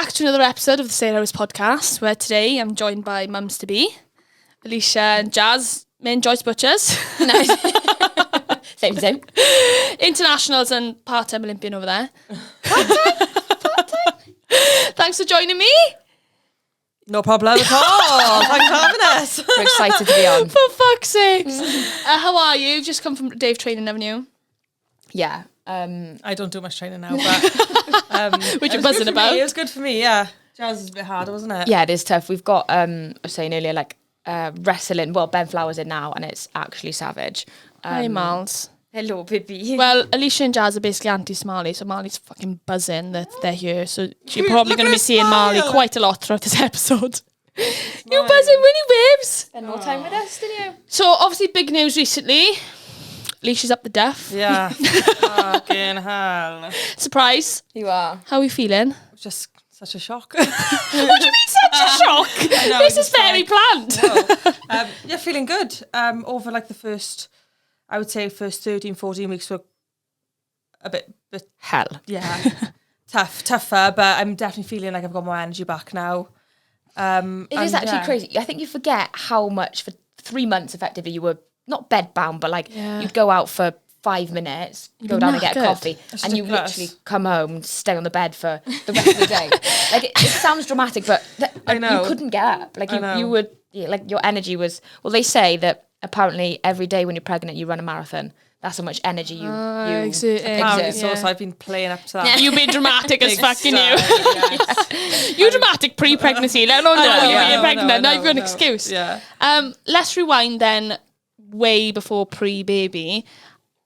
back to another episode of the Say Hours podcast, where today I'm joined by mums-to-be, Alisha and Jasmine Joyce-Butchers. Nice. Same. Internationals and part-time Olympian over there. Part-time? Thanks for joining me. No problem at all. Thanks for having us. We're excited to be on. For fuck's sakes. How are you? You've just come from day of training, haven't you? Yeah. I don't do much training now, but Which you're buzzing about. It was good for me, yeah. Jazz is a bit harder, wasn't it? Yeah, it is tough. We've got, I was saying earlier, like wrestling. Well, Ben Flower's in now, and it's actually savage. Hi, Miles. Hello, baby. Well, Alisha and Jazz are basically anti-Smiley, so Marley's fucking buzzing that they're here. So you're probably going to be seeing Marley quite a lot throughout this episode. You buzzing, really, babes? Spend more time with us, didn't you? So obviously, big news recently. Alicia's up the duff. Yeah. Fucking hell. Surprise. You are. How are we feeling? Just such a shock. What do you mean such a shock? know, This is just very planned. No. Yeah, feeling good. Over like the first 13, 14 weeks were a bit Hell. yeah, tougher, but I'm definitely feeling like I've got more energy back now. It is actually crazy. I think you forget how much for 3 months effectively you were not bedbound, but like you'd go out for 5 minutes, go down and get a coffee, and you literally come home and stay on the bed for the rest of the day. Like it sounds dramatic, but I know. you couldn't get up. Like you would, like your energy was. Well, they say that apparently every day when you're pregnant, you run a marathon. That's how much energy you exert. So I've been playing up to that. You've been dramatic as fucking you. Yes. You're dramatic pre-pregnancy, let alone now know, you're pregnant. I Now know, you've got an I know. excuse. Yeah. Let's rewind then way before pre-baby.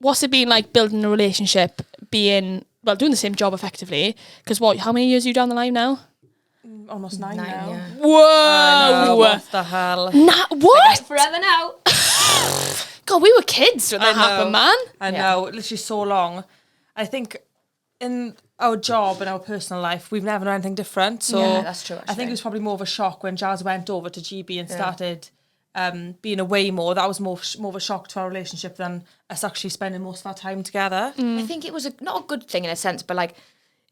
What's it been like building a relationship, doing the same job effectively? Because how many years are you down the line now? Almost 9 now. Yeah. Whoa! What the hell? What? Forever now. God, we were kids when that happened, man. I know, literally so long. I think in our job and our personal life, we've never known anything different. So Yeah, that's true, I think actually. it was probably more of a shock when Jazz went over to GB and started being away more. That was more of a shock to our relationship than us actually spending most of our time together. I think it was not a good thing in a sense, but like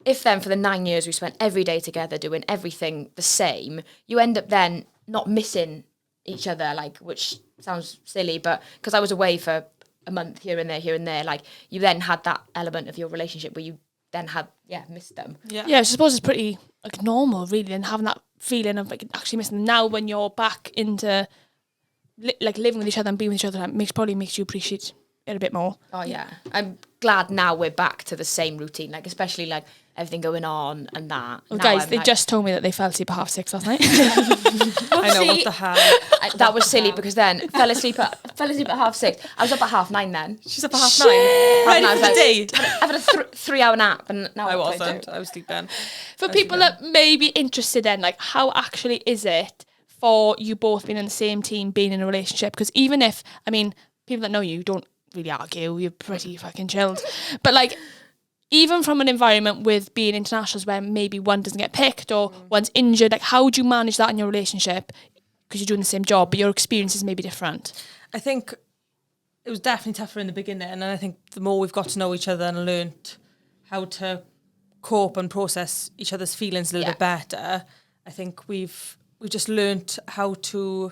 if then for the 9 years we spent every day together doing everything the same, you end up then not missing each other, like, which sounds silly, but because I was away for a month here and there, like you then had that element of your relationship where you then had missed them. Yeah, I suppose it's pretty like normal, really, and having that feeling of like actually missing them. Now when you're back into like living with each other and being with each other, probably makes you appreciate it a bit more. Oh yeah, I'm glad now we're back to the same routine, like especially like everything going on and that. Well, Now guys, I'm they like, just told me that they fell asleep at 6:30 last night. I know, what the hell. that was silly because then fell asleep at 6:30. I was up at 9:30 then. She's up at 9:30. Ready I was for the like, day. I've had a 3-hour nap and now I what do wasn't. do? I was sleeping. For people that may be interested in, like, how actually is it for you both being in the same team, being in a relationship? Because even if, I mean, people that know you don't really argue, you're pretty fucking chilled. But, like, even from an environment with being internationals where maybe one doesn't get picked or one's injured, like, how would you manage that in your relationship? Because you're doing the same job, but your experiences may be different. I think it was definitely tougher in the beginning, and I think the more we've got to know each other and learnt how to cope and process each other's feelings a little bit better, I think we've just learnt how to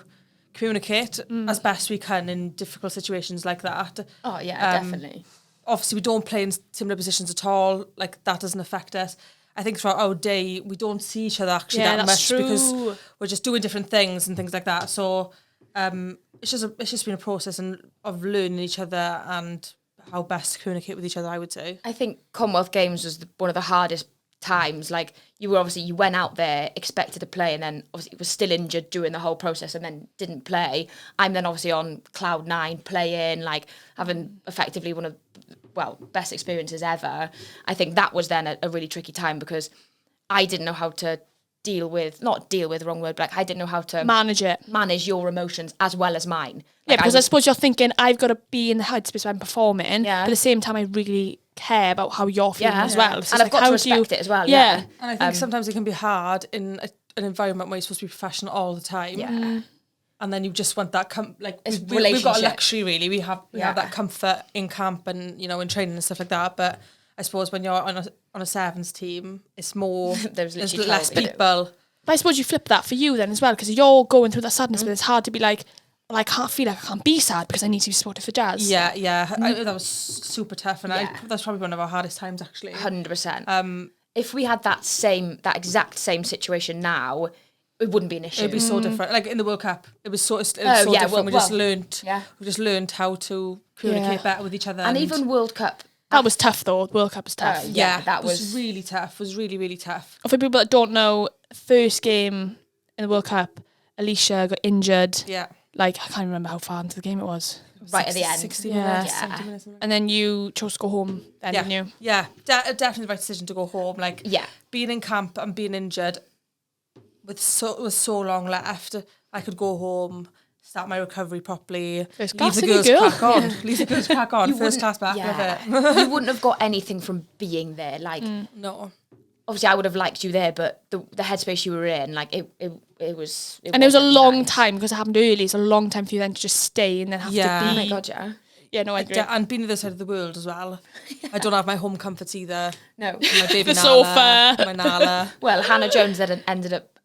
communicate as best we can in difficult situations like that. Oh yeah, definitely. Obviously, we don't play in similar positions at all. Like, that doesn't affect us. I think throughout our day, we don't see each other actually that much because we're just doing different things and things like that. So it's just been a process of learning each other and how best to communicate with each other, I would say. I think Commonwealth Games was one of the hardest times. Like you went out there, expected to play, and then obviously was still injured during the whole process and then didn't play. I'm then obviously on cloud 9 playing, like having effectively one of best experiences ever. I think that was then a really tricky time because I didn't know how to not deal with, wrong word, but like I didn't know how to manage your emotions as well as mine. Yeah, because I suppose you're thinking, I've got to be in the headspace when I'm performing, but Yeah. at the same time I really care about how you're feeling as well. So and I've like, got how to respect it as well. Yeah. And I think sometimes it can be hard in an environment where you're supposed to be professional all the time. Yeah. And then you just want that we've got a relationship. luxury really. We have that comfort in camp and in training and stuff like that. But I suppose when you're on a sevens team, it's more, There's there's literally less 12 people. But I suppose you flip that for you then as well, because you're going through that sadness, but it's hard to be like, well, I can't feel like I can't be sad because I need to be supportive for Jazz. Yeah. That was super tough, and that's probably one of our hardest times, actually. 100%. If we had that exact same situation now, it wouldn't be an issue. It'd be so different. Like in the World Cup, it was so different. We just learned how to communicate better with each other. And even World Cup. That was tough though. World Cup was tough. That was really tough. It was really, really tough. For people that don't know, first game in the World Cup, Alisha got injured. Yeah. Like, I can't remember how far into the game it was. Right at the end. 60 minutes, 70 minutes. And then you chose to go home then, didn't you? Yeah, definitely the right decision to go home. Like, being in camp and being injured with so long left, I could go home, start my recovery properly, leave the girls crack on. Leave the girls crack on. First class back, love it. You wouldn't have got anything from being there. Like, no. Obviously, I would have liked you there, but the headspace you were in, like, it was... And it was a long time, because it happened early. It's a long time for you then to just stay and then have to be... Oh my God, yeah. Yeah, no, I agree. And being on the other side of the world as well. I don't have my home comforts either. No. My baby The Nala, sofa. my Nala. Well, Hannah Jones then ended up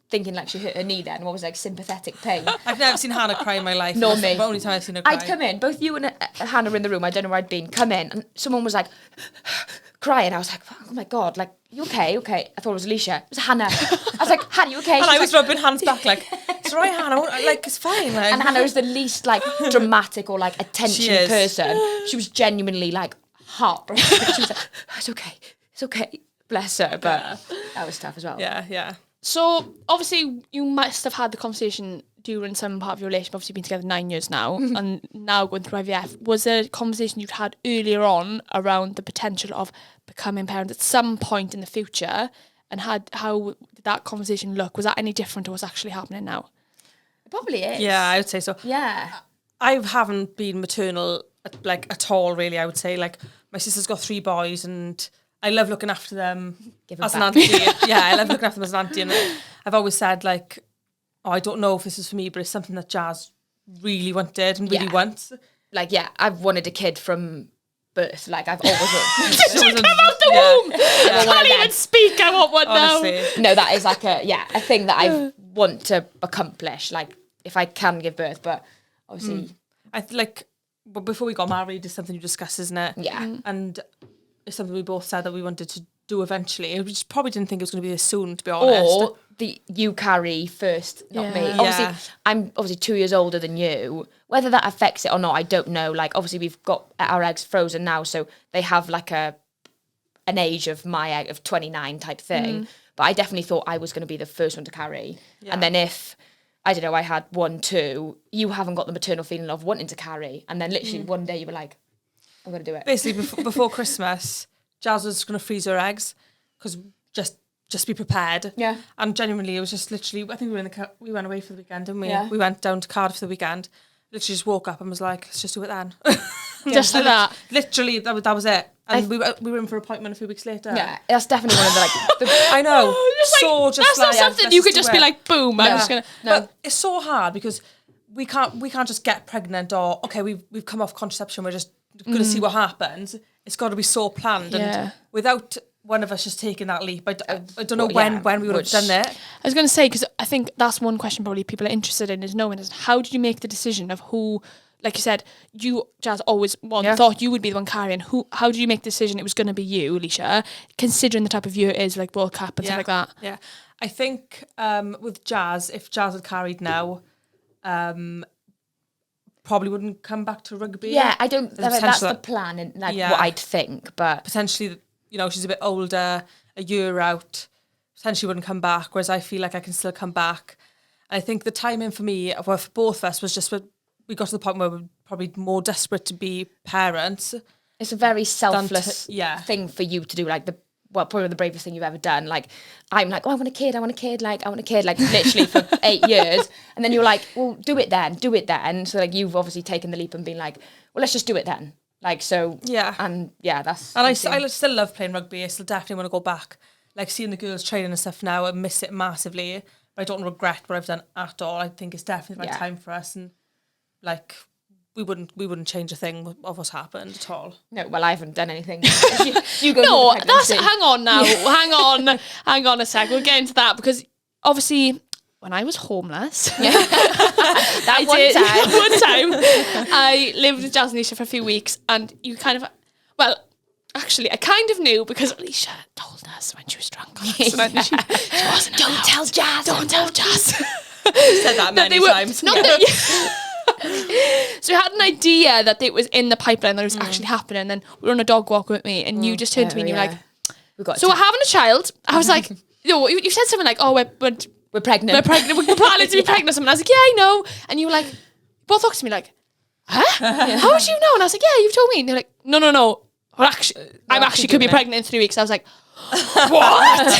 thinking like she hurt her knee then. What was like sympathetic pain. I've never seen Hannah cry in my life. Nor That's me. the only time I've seen her cry. I'd come in, both you and Hannah were in the room, I don't know where I'd been, come in, and someone was like crying. I was like, oh my God, like, you okay? Okay. I thought it was Alisha. It was Hannah. I was like, Hannah, you okay? And I was rubbing Hannah's back like, it's all right, Hannah. Like, it's fine. Like. And Hannah was the least like dramatic or like attention person. She was genuinely like heartbroken. She was like, it's okay. Bless her. But that was tough as well. Yeah. So, obviously, you must have had the conversation during some part of your relationship. Obviously, you've been together 9 years now, and now going through IVF. Was there a conversation you'd had earlier on around the potential of becoming parents at some point in the future? And how did that conversation look? Was that any different to what's actually happening now? It probably is. Yeah, I would say so. Yeah. I haven't been maternal, at all, really, I would say. Like, my sister's got 3 boys, and I love looking after them as an auntie. Yeah, I love looking after them as an auntie. And I've always said, like, I don't know if this is for me, but it's something that Jazz really wanted and really wants. Like, I've wanted a kid from birth. Like, I've always wanted. Did you come out the womb? I can't even speak. I want one Honestly. now. No, that is like a thing that I want to accomplish. Like, if I can give birth, but obviously... But before we got married, it's something you discuss, isn't it? Yeah. And it's something we both said that we wanted to do eventually. We just probably didn't think it was going to be this soon, to be honest. Or you carry first, not me. Yeah. Obviously, I'm 2 years older than you. Whether that affects it or not, I don't know. Like, obviously, we've got our eggs frozen now, so they have like an age of my egg of 29 type thing. But I definitely thought I was going to be the first one to carry. Yeah. And then if, I don't know, I had 1, 2, you haven't got the maternal feeling of wanting to carry. And then literally one day you were like, I'm going to do it. Basically, before Christmas, Jazz was going to freeze her eggs because just be prepared. Yeah. And genuinely, it was just literally, I think we went away for the weekend, didn't we? Yeah. We went down to Cardiff for the weekend. Literally just woke up and was like, let's just do it then. Just like that. Literally, that was it. And we were in for an appointment a few weeks later. Yeah, that's definitely one of the I know. That's not something you could just be like, boom, I'm just going to... No. But it's so hard because we can't just get pregnant or, okay, we've come off contraception, we're just going to see what happens. It's got to be so planned. Yeah. And without one of us just taking that leap, I don't know when we would have done it. I was going to say, because I think that's one question probably people are interested in is knowing is how did you make the decision of who, like you said, you, Jazz, always thought you would be the one carrying. How did you make the decision it was going to be you, Alisha, considering the type of year it is, like World Cup and stuff like that? Yeah. I think with Jazz, if Jazz had carried now, probably wouldn't come back to rugby. Yeah, I don't. That's the plan, and what I'd think. But potentially, she's a bit older, a year out. Potentially wouldn't come back. Whereas I feel like I can still come back. And I think the timing for me, well, for both of us, was just we got to the point where we're probably more desperate to be parents. It's a very selfless thing for you to do. Like probably the bravest thing you've ever done. Like, I'm like, I want a kid, like literally for 8 years. And then you're like, well, do it then. So like, you've obviously taken the leap and been like, well, let's just do it then. Like, so. Yeah. And that's. And I still love playing rugby. I still definitely want to go back. Like, seeing the girls training and stuff now, I miss it massively. But I don't regret what I've done at all. I think it's definitely the right time for us. And like, we wouldn't change a thing of what's happened at all. No, well, I haven't done anything. you go No, through the that's pregnancy. hang on now. hang on a sec. We'll get into that because obviously when I was homeless, That one time, I lived with Jazz and Alisha for a few weeks, and you kind of, well, actually, I kind of knew because Alisha told us when she was drunk on accident. She wasn't Don't allowed. tell Jazz. Don't tell Jazz. Said that many times. Not that. So we had an idea that it was in the pipeline that it was actually happening. And then we were on a dog walk with me, and you just turned to me and you were like, We've got "So we're having a child." I was like, "No," you said something like, "Oh, we're pregnant. we're pregnant. We're planning to be pregnant." Or something. I was like, "Yeah, I know." And you were like, both looked at me like, "Huh? How did you know?" And I was like, "Yeah, you've told me." And they're like, "No. Well, actually, I'm actually could be pregnant in 3 weeks." I was like, "What?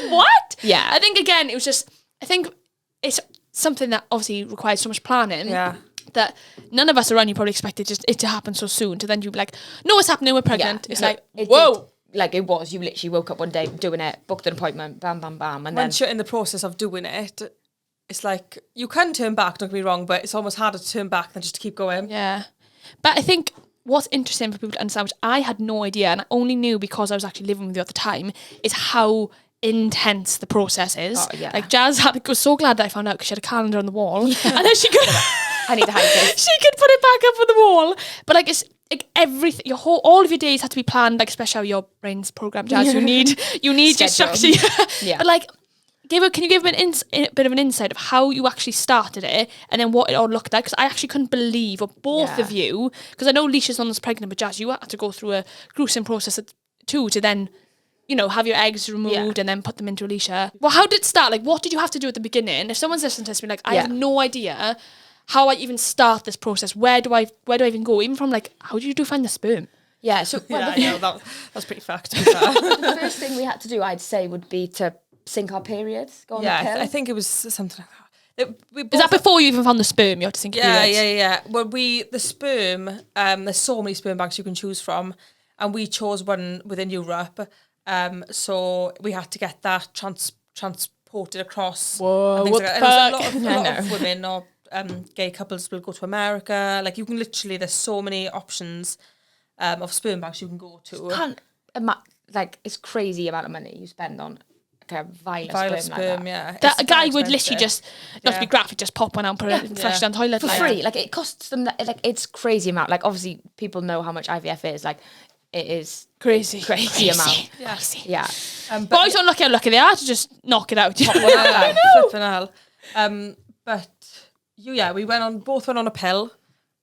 What?" Yeah. I think again, I think it's something that obviously requires so much planning. Yeah. That none of us around you probably expected it to happen so soon. To then you'd be like, "No, it's happening. We're pregnant." Yeah. It's No, like, it whoa. did, like it was. You literally woke up one day doing it, booked an appointment, bam, bam, bam, and Once you're in the process of doing it, it's like you can turn back. Don't get me wrong, but it's almost harder to turn back than just to keep going. Yeah. But I think what's interesting for people to understand, which I had no idea, and I only knew because I was actually living with you at the time, is how intense the process is. Oh, yeah. Like Jazz was so glad that I found out because she had a calendar on the wall, and then she could. I need to hide this. She could put it back up on the wall. But like it's like everything, all of your days have to be planned, like especially how your brain's programmed, Jazz. You need your structure. Yeah. But like, can you give a bit of an insight of how you actually started it and then what it all looked like? Because I actually couldn't believe, or both of you, because I know Alicia's not as pregnant, but Jazz, you had to go through a gruesome process too to then, have your eggs removed and then put them into Alisha. Well, how did it start? Like, what did you have to do at the beginning? If someone's listening to this, be like, I have no idea how I even start this process. Where do I even go? Even from like, how did you find the sperm? Yeah. So Yeah, I know that's pretty fact. To be fair. the first thing we had to do, I'd say, would be to sync our periods. Go on the pill. I think it was something like that. Is that before you even found the sperm? You had to think. Yeah. Well, the sperm. There's so many sperm banks you can choose from, and we chose one within Europe. So we had to get that transported across. Whoa, what like the that. fuck? A lot of women or gay couples will go to America. Like you can literally, there's so many options of sperm banks you can go to. It's crazy amount of money you spend on like a violet sperm like that. Yeah. That a guy would expensive. literally just, not to be graphic, just pop one out and put it fresh down the toilet. For free. Like it costs them, like it's crazy amount. Like obviously people know how much IVF is. Like it is Crazy amount. Yeah. Yeah. Boys don't look how lucky they are to just knock it out. Flipping hell. But we both went on a pill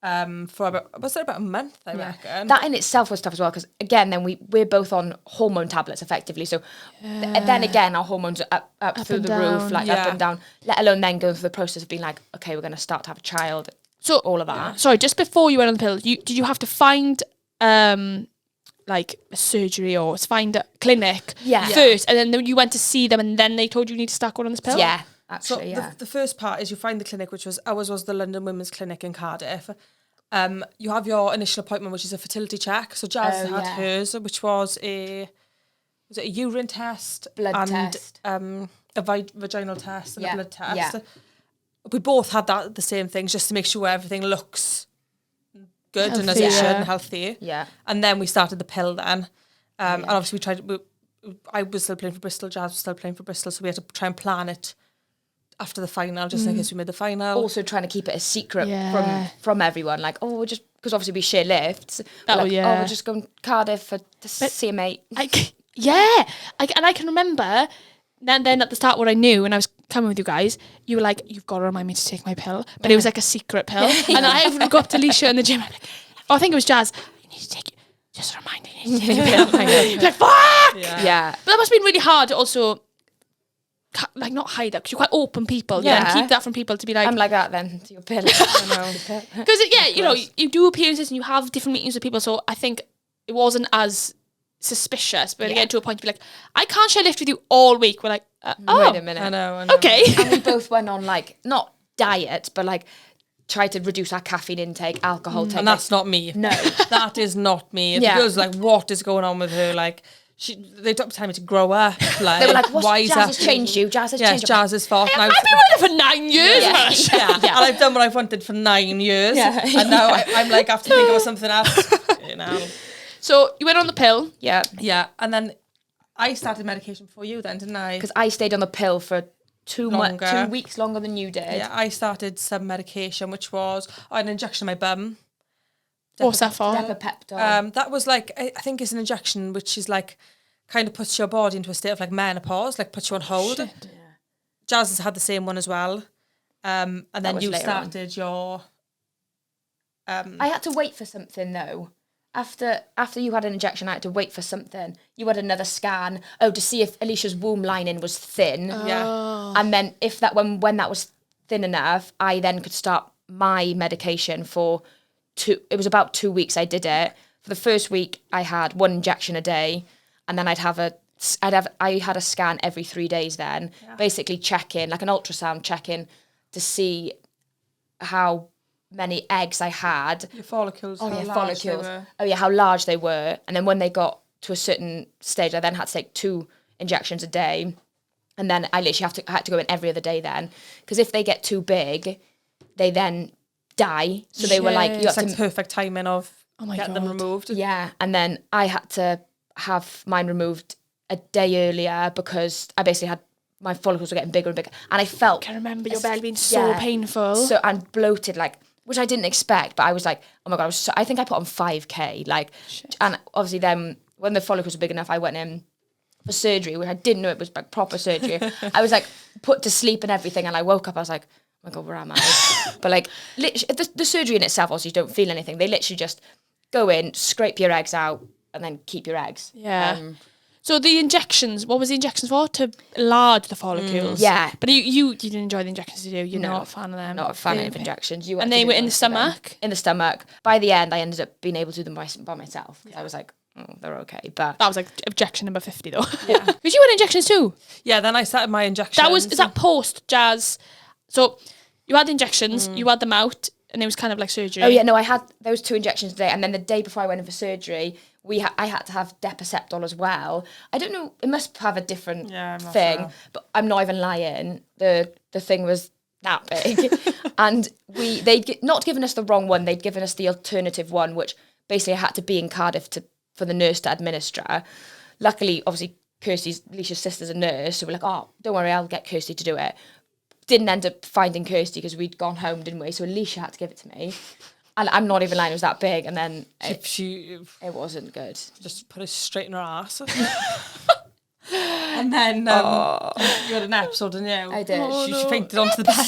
for about a month, I reckon. That in itself was tough as well because again, then we're both on hormone tablets effectively. So then again, our hormones are up through the roof, like up and down. Let alone then going through the process of being like, okay, we're going to start to have a child. So all of that. Sorry, just before you went on the pill, did you have to find like a surgery or find a clinic first, and then you went to see them, and then they told you need to start going on this pill? Yeah, actually, so the first part is you find the clinic, which was ours was the London Women's Clinic in Cardiff. You have your initial appointment, which is a fertility check. So Jazz had hers, which was a urine test, blood test, a vaginal test, and a blood test. Yeah. We both had the same things, just to make sure everything looks good Healthy, and as it should and healthy. Yeah. And then we started the pill then. And obviously I was still playing for Bristol, Jazz was still playing for Bristol, so we had to try and plan it after the final, just in case we made the final. Also trying to keep it a secret from everyone. Like, we're just, because obviously we share lifts. We're just going to Cardiff to see a mate. And I can remember then at the start what I knew when I was coming with you guys, you were like, you've got to remind me to take my pill. But it was like a secret pill. And I would go up to Alisha in the gym, I'm like, I think it was Jazz, you need to take it. Just a reminder, you need to take your pill. You're like, fuck! Yeah. But that must have been really hard to also, like, not hide that, because you're quite open people. Yeah. And keep that from people to be like... I'm like that then, to your pill. I know. Because, you do appearances and you have different meetings with people, so I think it wasn't as suspicious, but get to a point to be like, I can't share a lift with you all week. We're like, wait a minute. I know. Okay. And we both went on, like, not diet, but like try to reduce our caffeine intake, alcohol intake. And that's not me. No. That is not me. Yeah. The girls like, what is going on with her? Like, they took time to grow up. Like, They were like, why is Jazz that? has changed you. Jazz has Yeah, changed it's you. Jazz's fault. I've been with her for 9 years, Ash. And I've done what I've wanted for 9 years. Yeah. And now I'm like, I have to think about something else. You know. So you went on the pill. Yeah. Yeah, and then I started medication for you then, didn't I? Because I stayed on the pill for 2 weeks longer than you did. Yeah, I started some medication, which was an injection in my bum. What's that for? Depepeptol. That was like, I think it's an injection which is like, kind of puts your body into a state of like menopause, like puts you on hold. Shit. Jazz has had the same one as well. And then you started your... I had to wait for something though. After you had an injection, I had to wait for something. You had another scan, to see if Alicia's womb lining was thin. Yeah. And then if that when that was thin enough, I then could start my medication for it was about 2 weeks I did it. For the first week, I had 1 injection a day, and then I had a scan every 3 days then, basically checking, like an ultrasound checking to see how many eggs I had. Your follicles. How large they were. And then when they got to a certain stage, I then had to take 2 injections a day. And then I literally had to go in every other day then. Because if they get too big, they then die. So they were like, you it's have like perfect timing of getting them removed. Yeah. And then I had to have mine removed a day earlier because I basically had my follicles were getting bigger and bigger. And I felt... I can remember your belly being so painful. And bloated, like, which I didn't expect, but I was like, oh my God, I think I put on 5K. Like, and obviously then when the follicles were big enough, I went in for surgery, which I didn't know it was like proper surgery. I was like put to sleep and everything. And I woke up, I was like, oh my God, where am I? But like, literally, the surgery in itself, obviously you don't feel anything. They literally just go in, scrape your eggs out, and then keep your eggs. Yeah. So the injections, what was the injections for? To enlarge the follicles? Yeah. But you didn't enjoy the injections, did you? You're not a fan of them? Not a fan of injections. And they were in the stomach? In the stomach. By the end, I ended up being able to do them by myself. I was like, they're okay. But that was like objection number 50 though. Yeah. Because you had injections too. Yeah, then I started my injections. Is that post Jazz? So you had the injections, you had them out, and it was kind of like surgery. Oh yeah, no, I had those 2 injections a day, and then the day before I went in for surgery, I had to have Depaceptol as well. I don't know, it must have a different thing, sure. But I'm not even lying. The thing was that big, and they'd not given us the wrong one. They'd given us the alternative one, which basically I had to be in Cardiff for the nurse to administer. Luckily, obviously, Alicia's sister's a nurse, so we're like, oh, don't worry, I'll get Kirsty to do it. Didn't end up finding Kirsty because we'd gone home, didn't we? So Alicia had to give it to me. And I'm not even lying, it was that big. And then it wasn't good. Just put it straight in her ass. And then you had an episode, didn't you? I did. She fainted onto the bed.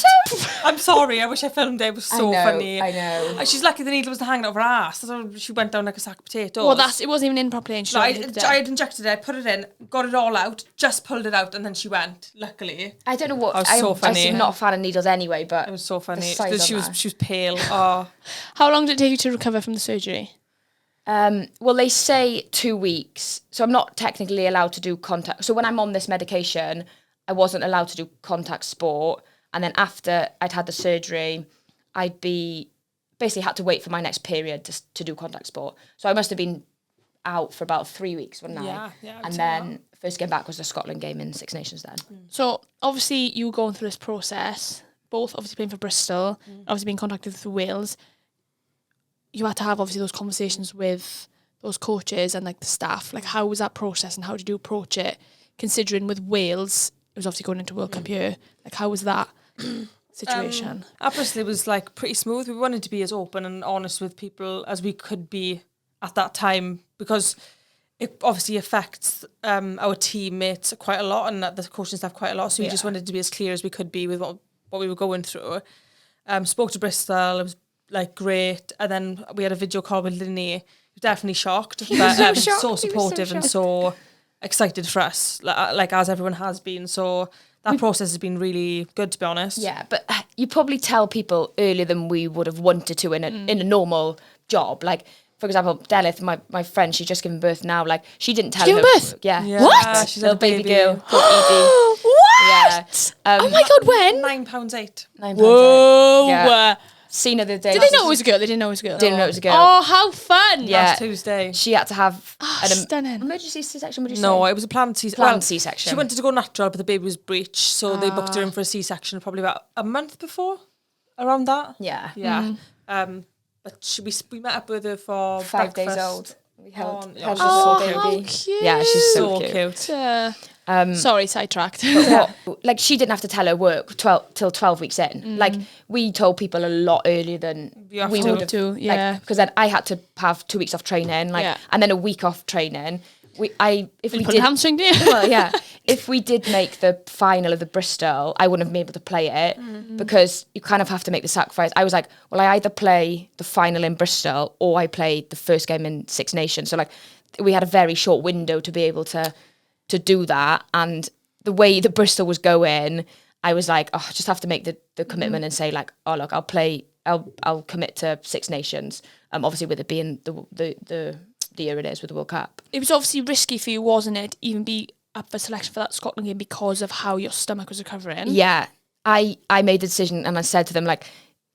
I'm sorry, I wish I filmed it. It was so funny. I know. She's lucky the needle was hanging out of her ass. So she went down like a sack of potatoes. Well, it wasn't even in properly. And I had injected it, I put it in, got it all out, just pulled it out, and then she went, luckily. I don't know what... I was so funny. I'm not a fan of needles anyway, but... It was so funny. She was pale. Oh. How long did it take you to recover from the surgery? Well, they say 2 weeks, so I'm not technically allowed to do contact. So when I'm on this medication, I wasn't allowed to do contact sport. And then after I'd had the surgery, I'd be basically had to wait for my next period to do contact sport. So I must have been out for about 3 weeks, wasn't I? Yeah. And then first game back was the Scotland game in Six Nations then. So obviously you were going through this process, both obviously playing for Bristol, obviously being contacted through Wales. You had to have obviously those conversations with those coaches and like the staff. Like, how was that process and how did you approach it? Considering with Wales, it was obviously going into World Cup year. Like, how was that situation? Obviously, it was like pretty smooth. We wanted to be as open and honest with people as we could be at that time because it obviously affects our teammates quite a lot and the coaching staff quite a lot. So we just wanted to be as clear as we could be with what we were going through. Spoke to Bristol. It was like great, and then we had a video call with Linny. He was definitely shocked, but so supportive and so excited for us, like as everyone has been. So that process has been really good, to be honest. Yeah, but you probably tell people earlier than we would have wanted to in a normal job. Like, for example, Delith, my friend, she's just given birth now. Like, she didn't tell her. Giving birth? Yeah. What? She's little had a baby girl called Edie. What? Yeah. Oh my God, when? £9.8. Whoa. Yeah. Seen her the day. Did they know it was a girl? They didn't know it was a girl. Didn't know it was a girl. Oh, how fun! Yeah. Last Tuesday. She had to have Stunning. emergency C-section. Would you say? No, it was a planned C-section. Planned C-section. She wanted to go natural, but the baby was breech, so they booked her in for a C-section probably about a month before, around that. Yeah. Yeah. But we met up with her for 5 days breakfast. old. We held Oh, the Oh, baby. how cute. Yeah, she's So so cute. cute. Sorry, sidetracked. Like she didn't have to tell her work till 12 weeks in. Like we told people a lot earlier than You have we to. would have. To, yeah. Because then I had to have 2 weeks off training, and then a week off training. If we Put did a hamstring, do you? well, yeah. If we did make the final of the Bristol, I wouldn't have been able to play it because you kind of have to make the sacrifice. I was like, well, I either play the final in Bristol or I play the first game in Six Nations. So like, we had a very short window to be able to do that. And the way the Bristol was going, I was like, oh, I just have to make the commitment and say like, oh look, I'll commit to Six Nations. Obviously with it being the year it is with the World Cup. It was obviously risky for you, wasn't it? Even be up for selection for that Scotland game because of how your stomach was recovering. Yeah, I made the decision and I said to them like,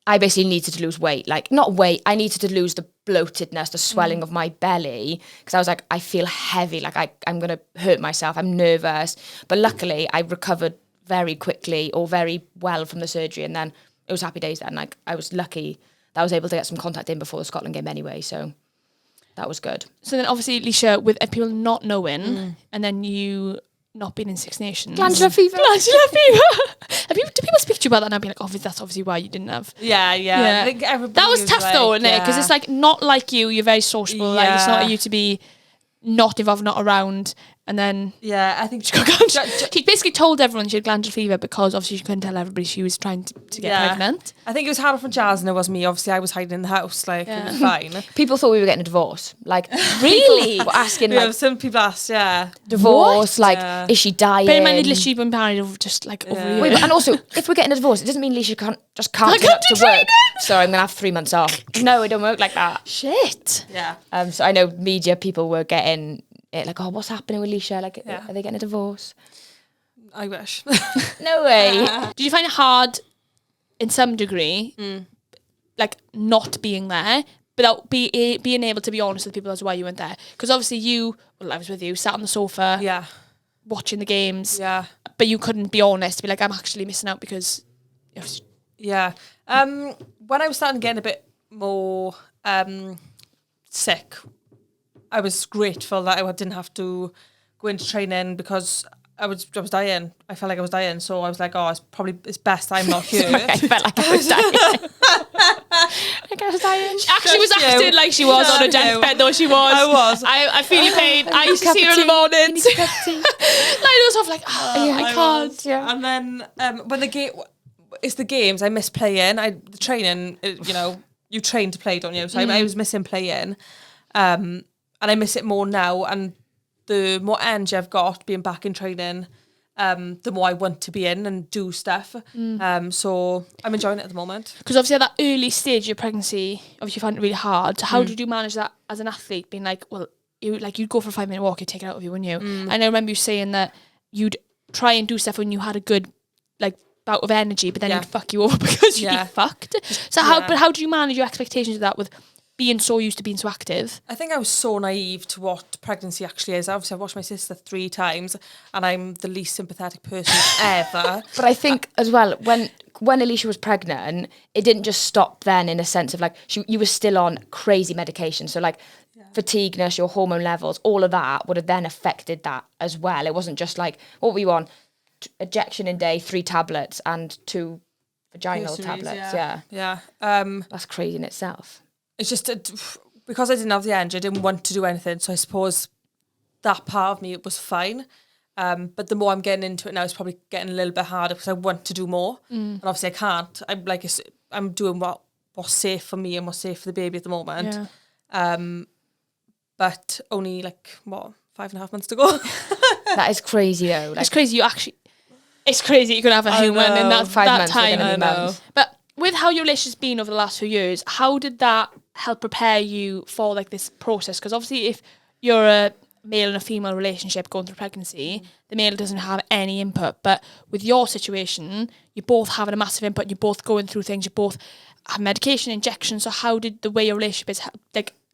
I basically needed to lose weight. Like not weight, I needed to lose the bloatedness, the swelling of my belly because I was like, I feel heavy, like I'm gonna hurt myself. I'm nervous, but luckily I recovered very quickly or very well from the surgery, and then it was happy days. Then like I was lucky that I was able to get some contact in before the Scotland game anyway, so that was good. So then obviously, Alisha, with people not knowing and then you not being in Six Nations. Glandular fever. Glandular fever. Do people speak to you about that now? Being like, oh, that's obviously why you didn't have. Yeah. I think everybody That was tough like, though, isn't it? Because it's like not like you. You're very sociable. Like it's not you to be not involved, not around, and then yeah, I think she basically told everyone she had glandular fever because obviously she couldn't tell everybody she was trying to get pregnant. I think it was harder for Jazz than it was me. Obviously, I was hiding in the house, like it was fine. People thought we were getting a divorce. Like Really? people were asking Yeah, like some people asked, divorce, like Yeah. is she dying? Bear in mind, literally been married over just like over a year. Wait, but- and also, if we're getting a divorce, it doesn't mean Alicia can't turn up to work. So I'm gonna have 3 months off. No, it don't work like that. Shit. Yeah. So I know media people were getting it like, oh, what's happening with Alicia? Like, are they getting a divorce? I wish. No way. Did you find it hard, in some degree, like not being there, without being able to be honest with people as why you weren't there? Because obviously I was with you, sat on the sofa, Yeah. watching the games, Yeah. but you couldn't be honest, be like, I'm actually missing out because. Yeah. When I was starting getting a bit more sick, I was grateful that I didn't have to go into training because I was dying. I felt like I was dying, so I was like, oh, it's best I'm not here. I felt like I was dying. She was acting like she was on a deathbed, though she was. I was. I feel your pain. I used to see her in the mornings. Like those off, like, I can't. Yeah. And then when it's the games, I miss playing. The training, you train to play, don't you? So I was missing playing. And I miss it more now. And the more energy I've got being back in training, the more I want to be in and do stuff. So I'm enjoying it at the moment. Because obviously at that early stage of your pregnancy, obviously you found it really hard. So how did you manage that as an athlete? Being like, well, you'd go for a 5-minute walk, you'd take it out of you, wouldn't you? And I remember you saying that you'd try and do stuff when you had a good bout of energy, but then it'd fuck you over because you'd be fucked. So how do you manage your expectations of that with being so used to being so active? I think I was so naive to what pregnancy actually is. Obviously, I've watched my sister 3 times and I'm the least sympathetic person ever. But I think as well, when Alisha was pregnant, it didn't just stop then in a sense of like, you were still on crazy medication. So like fatigueness, your hormone levels, all of that would have then affected that as well. It wasn't just like, what were you on? Ejection in day, 3 tablets and 2 vaginal tablets. Yeah. That's crazy in itself. It's just because I didn't have the energy, I didn't want to do anything. So I suppose that part of me was fine. But the more I'm getting into it now, it's probably getting a little bit harder because I want to do more. And obviously I can't. I'm doing what's safe for me and what's safe for the baby at the moment. Yeah. But only 5.5 months to go. That is crazy though. It's crazy it's crazy you could have a human in that 5 months time. I know. But with how your relationship's been over the last few years, how did that help prepare you for this process? Because obviously if you're a male and a female relationship going through pregnancy, the male doesn't have any input. But with your situation, you're both having a massive input, you're both going through things, you're both have medication, injections. So how did the way your relationship is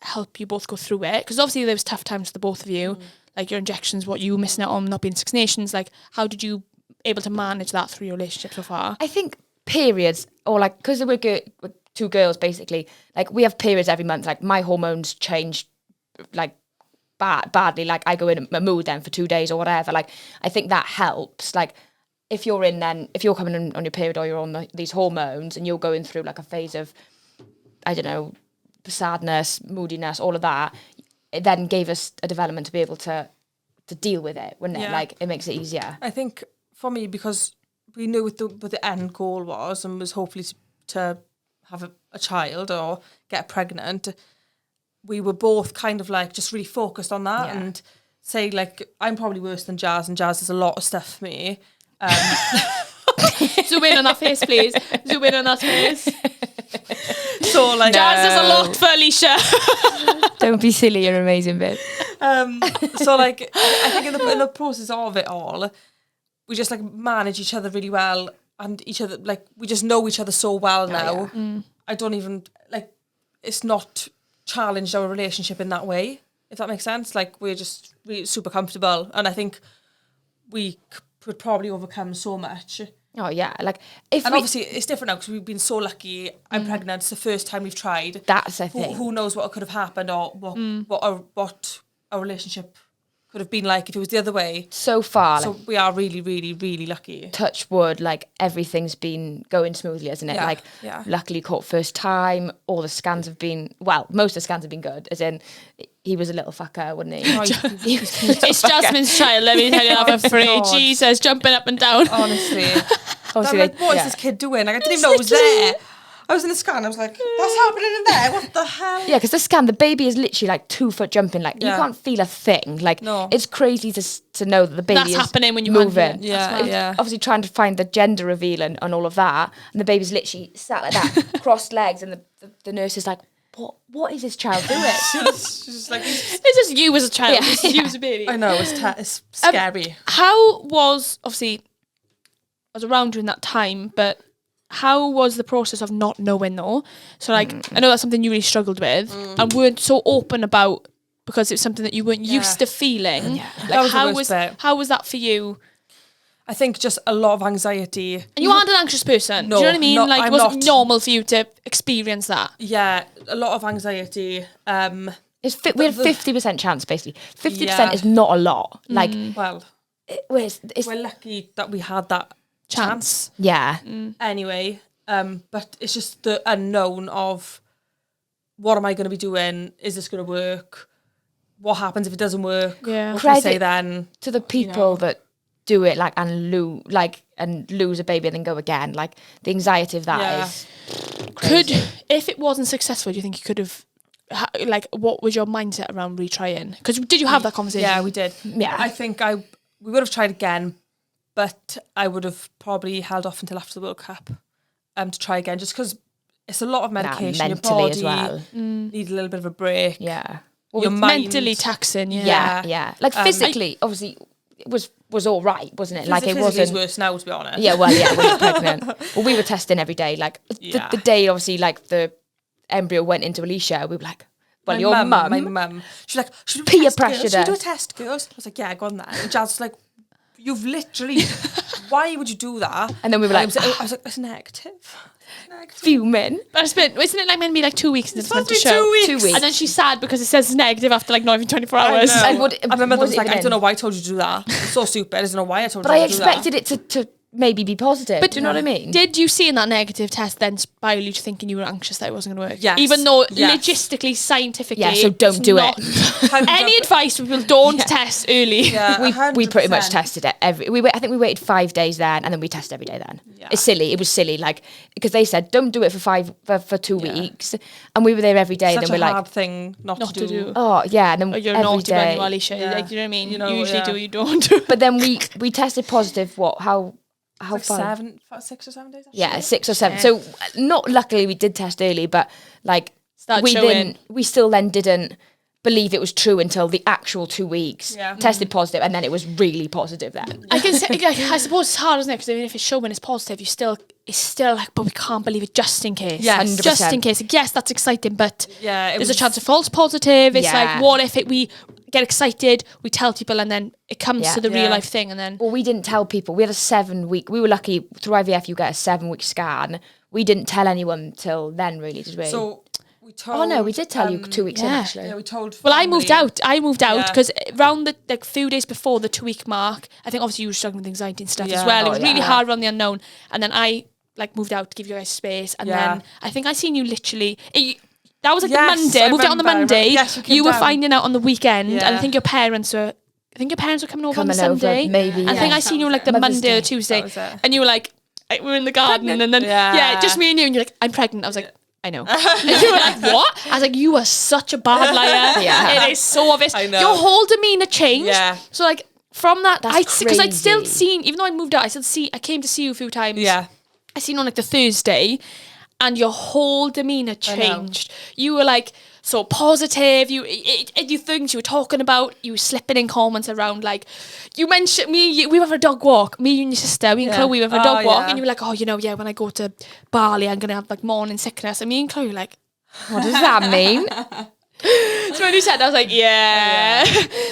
help you both go through it? Because obviously there was tough times for the both of you. Like your injections, what you were missing out on, not being 6 Nations. Like how did you able to manage that through your relationship so far? I think periods, or like, because we're 2 girls basically, like we have periods every month. Like my hormones change like badly. Like I go in a mood then for 2 days or whatever. Like I think that helps. Like if you're coming in on your period or you're on these hormones and you're going through like a phase of, I don't know, sadness, moodiness, all of that, it then gave us a development to be able to deal with it, wouldn't it? Like it makes it easier. I think for me, because we knew what the end goal was and was hopefully to have a child or get pregnant, we were both kind of like just really focused on that and say like, I'm probably worse than Jazz, and Jazz does a lot of stuff for me. Zoom in on that face, please. Zoom in on that face. So like, Jazz does a lot for Alisha. Don't be silly, you're amazing, babe. So like, I think in the process of it all, we just like manage each other really well, and each other, like, we just know each other so well now. I don't even like, it's not challenged our relationship in that way, if that makes sense. Like we're just really super comfortable, and I think we could probably overcome so much. Oh yeah, like obviously it's different now because we've been so lucky. I'm pregnant. It's the first time we've tried. That's a thing. Who knows what could have happened, or what our relationship could have been like if it was the other way. So far, so we are really, really, really lucky. Touch wood, like everything's been going smoothly, hasn't it? Yeah, like, yeah. Luckily caught first time. All the scans have been, well, most of the scans have been good. As in, he was a little fucker, wasn't he? It's Jasmine's child. Let me tell you that for free. God. Jesus, jumping up and down. Honestly, Obviously, I'm like, what is this kid doing? Like, I didn't even know it was there. I was in the scan. I was like, what's happening in there? What the hell? Yeah, because the scan, the baby is literally like 2 foot jumping. Like you can't feel a thing. Like it's crazy to know that the baby is happening when you moving. Yeah. Obviously trying to find the gender reveal and all of that, and the baby's literally sat like that, crossed legs, and the nurse is like, what is this child doing? She's just like, It's just you as a child. Yeah. It's you as a baby. I know, it's scary. How was, obviously, I was around during that time, but how was the process of not knowing though? So like, I know that's something you really struggled with and weren't so open about because it's something that you weren't used to feeling. Yeah. Like That was the worst bit. how was that for you? I think just a lot of anxiety. And you aren't an anxious person. No, do you know what I mean? not- Like I'm it wasn't not. normal for you to experience that. Yeah, a lot of anxiety. We had 50% chance basically. 50% Yeah. is not a lot. Like Well, it's we're lucky that we had that chance. yeah. Anyway, but it's just the unknown of what am I going to be doing? Is this going to work? What happens if it doesn't work? Yeah. What can I say Credit then? To the people that do it like and lose a baby and then go again. Like the anxiety of that is crazy. If it wasn't successful, do you think you could have like what was your mindset around retrying? Because did you have that conversation? Yeah, we did. Yeah. I think we would have tried again, but I would have probably held off until after the World Cup to try again, just because it's a lot of medication. mentally your as body well. needs a little bit of a break. Yeah. Your mind, mentally taxing. Yeah. Yeah. Like physically, obviously, it was all right, wasn't it? Like it physically wasn't. it's worse now, to be honest. Yeah, well, yeah, when you're pregnant. Well, we were testing every day. Like the day, obviously, like the embryo went into Alisha, we were like, well, My my mum. mum. She's like, should we Peer test, girls? pressured Should we do a us. test, girls? I was like, yeah, go on then. And Jazz was like, you've literally, why would you do that? And then we were like, I was like, it's negative. fuming. But isn't it like meant to be like 2 weeks and it's meant to supposed to be show? 2 weeks. 2 weeks. And then she's sad because it says negative after like not even 24 hours. I And know. what- I remember was was it like, even I don't know why I told you to do that. It's so stupid. I don't know why I told But you I to do that. expected it to maybe be positive. But do you know what I mean? Did you see in that negative test then spiral you to thinking you were anxious that it wasn't going to work? Yes. Even though Yes. logistically, scientifically, Yeah, so don't it's do not- it. Any advice for people, don't test early. Yeah, we pretty much 100%. tested it I think we waited 5 days then, and then we test every day then. Yeah. It's silly. It was silly, like because they said don't do it for 2 weeks, and we were there every day. Such and then a we're like, hard thing not to do. oh yeah, and then You're every naughty when day. you Alisha. Yeah. Like, you know what I mean? You know, usually yeah. do, you don't. But then we tested positive. How Like far? 6 or 7 days. Actually. Yeah, 6 or 7. So not luckily we did test early, but like Start we showing. still then didn't believe it was true until the actual 2 weeks. Tested positive, and then it was really positive then. I can say, I suppose it's hard, isn't it? Because if it's showing it's positive, it's still like, but we can't believe it, just in case. Yes. 100%. Just in case. Like, yes, that's exciting, but there's a was- chance of false positive. It's Yeah. like, what if we get excited, we tell people, and then it comes to the real life thing, and then... Well, we didn't tell people. We had a 7-week... We were lucky, through IVF, you get a 7-week scan. We didn't tell anyone till then, really, did we? So we told... Oh, no, we did tell you 2 weeks in, yeah. actually. Yeah, we told Well, I family. moved out. I moved out Yeah. because around the like few days before the 2-week mark, I think obviously you were struggling with anxiety and stuff as Yeah. well. It Oh, was really yeah. hard around the unknown. And then I like moved out to give you guys space. And then I think I seen you literally... that was like Yes, the Monday. I I moved out on the remember. Monday. Yes, you came were down. finding out on the weekend. And I Yeah. think your parents were... coming over on the Coming over, Sunday. maybe, I think yeah. I seen you like the Mother's Monday or Day. Tuesday. That was it. And you were like we were in the garden. And then, Yeah. just me and you. And you're like, I'm pregnant. I was like... I know. And you were like, what? I was like, you are such a bad liar. Yeah. It is so obvious. I know. Your whole demeanour changed. Yeah. So like from that, That's because I'd still crazy. seen, even though I moved out, I came to see you a few times. Yeah. I seen you on like the Thursday, and your whole demeanour changed. You were like so positive. You things you were talking about. You were slipping in comments around like you mentioned me. We went for a dog walk. Me and your sister. Me and Chloe went for a dog walk, and you were like, oh, when I go to Bali, I'm gonna have like morning sickness. And me and Chloe were like, What does that mean? so when you said that, I was like, yeah.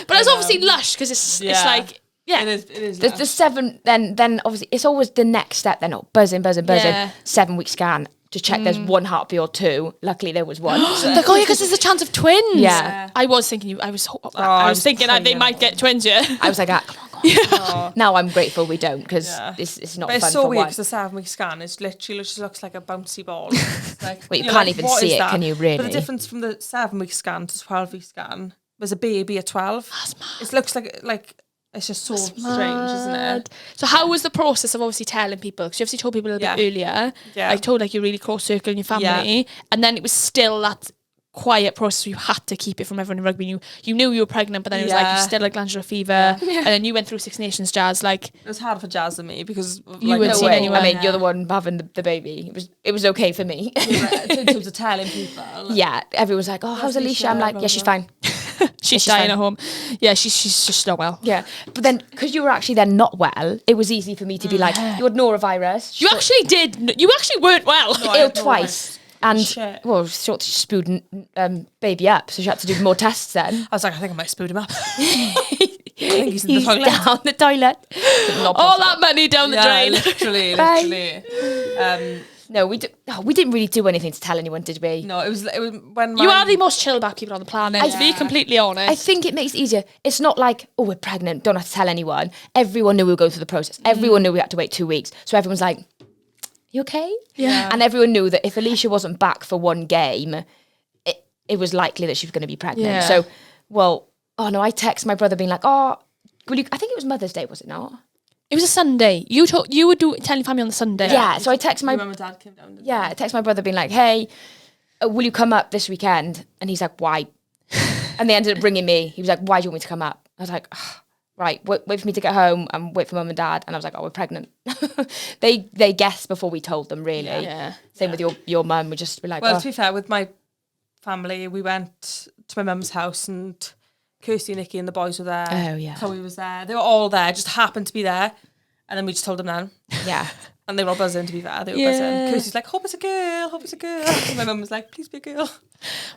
But it's obviously lush because it's like. Yeah, It is. The 7, then obviously, it's always the next step then. Buzzing. Yeah. 7-week scan to check there's one heartbeat or 2. Luckily, there was one. like, oh yeah, because there's a chance of twins. Yeah. I was thinking I was thinking that they might get twins. Yeah, I was like, come on. Now I'm grateful we don't, because it's not But fun it's so for weird one. because the 7-week scan is literally just looks like a bouncy ball. It's like, Well, you you're can't like, even what see is it, that? can you, But really? the difference from the 7-week scan to 12-week scan was a baby at 12. It looks like it's just so strange, isn't it? So how was the process of obviously telling people? Because you obviously told people a little bit earlier. Yeah. I told like your really close circle in your family, and then it was still that quiet process where you had to keep it from everyone in rugby. You knew you were pregnant, but then it was like you still had glandular fever, and then you went through Six Nations, Jazz. Like It was hard for Jazz and me because You weren't No seen way. anyone. I mean, you're the one having the baby. It was okay for me. in terms of telling people. Yeah, everyone's like, oh, how's Alisha? I'm like, blah, yeah, she's blah. fine. she's she's dying fine. at home. Yeah, she's just not well. Yeah, but then because you were actually then not well, it was easy for me to be like, you had norovirus. You actually did. You actually weren't well. I ill had twice. And Shit. well, she spewed baby up, so she had to do more tests then. I was like, I think I might spoon him up. I think he's in the He's toilet. down the toilet. Not All possible. that money down the drain. literally. Bye. No, we didn't really do anything to tell anyone, did we? No, it was when You are the most chilled out people on the planet. To be completely honest. I think it makes it easier. It's not like, oh, we're pregnant, don't have to tell anyone. Everyone knew we would go through the process. Everyone knew we had to wait 2 weeks. So everyone's like, you okay? Yeah. And everyone knew that if Alisha wasn't back for one game, it was likely that she was going to be pregnant. Yeah. So, I text my brother being like, oh, will you? I think it was Mother's Day, was it not? It was a Sunday. You were telling family on the Sunday. Yeah. So I text my mum and dad came down. I text my brother being like, hey, will you come up this weekend? And he's like, why? And they ended up bringing me. He was like, why do you want me to come up? I was like, right, wait for me to get home and wait for mum and dad. And I was like, oh, we're pregnant. They guessed before we told them, really. Yeah. Same with your mum. We just be like, Well, to be fair, with my family, we went to my mum's house and Kirsty, Nikki and the boys were there. Oh, yeah. Chloe was there. They were all there, just happened to be there. And then we just told them then. yeah. And they were all buzzing, to be fair. They were Yeah. buzzing. Kirsty's like, hope it's a girl, hope it's a girl. And my mum was like, please be a girl.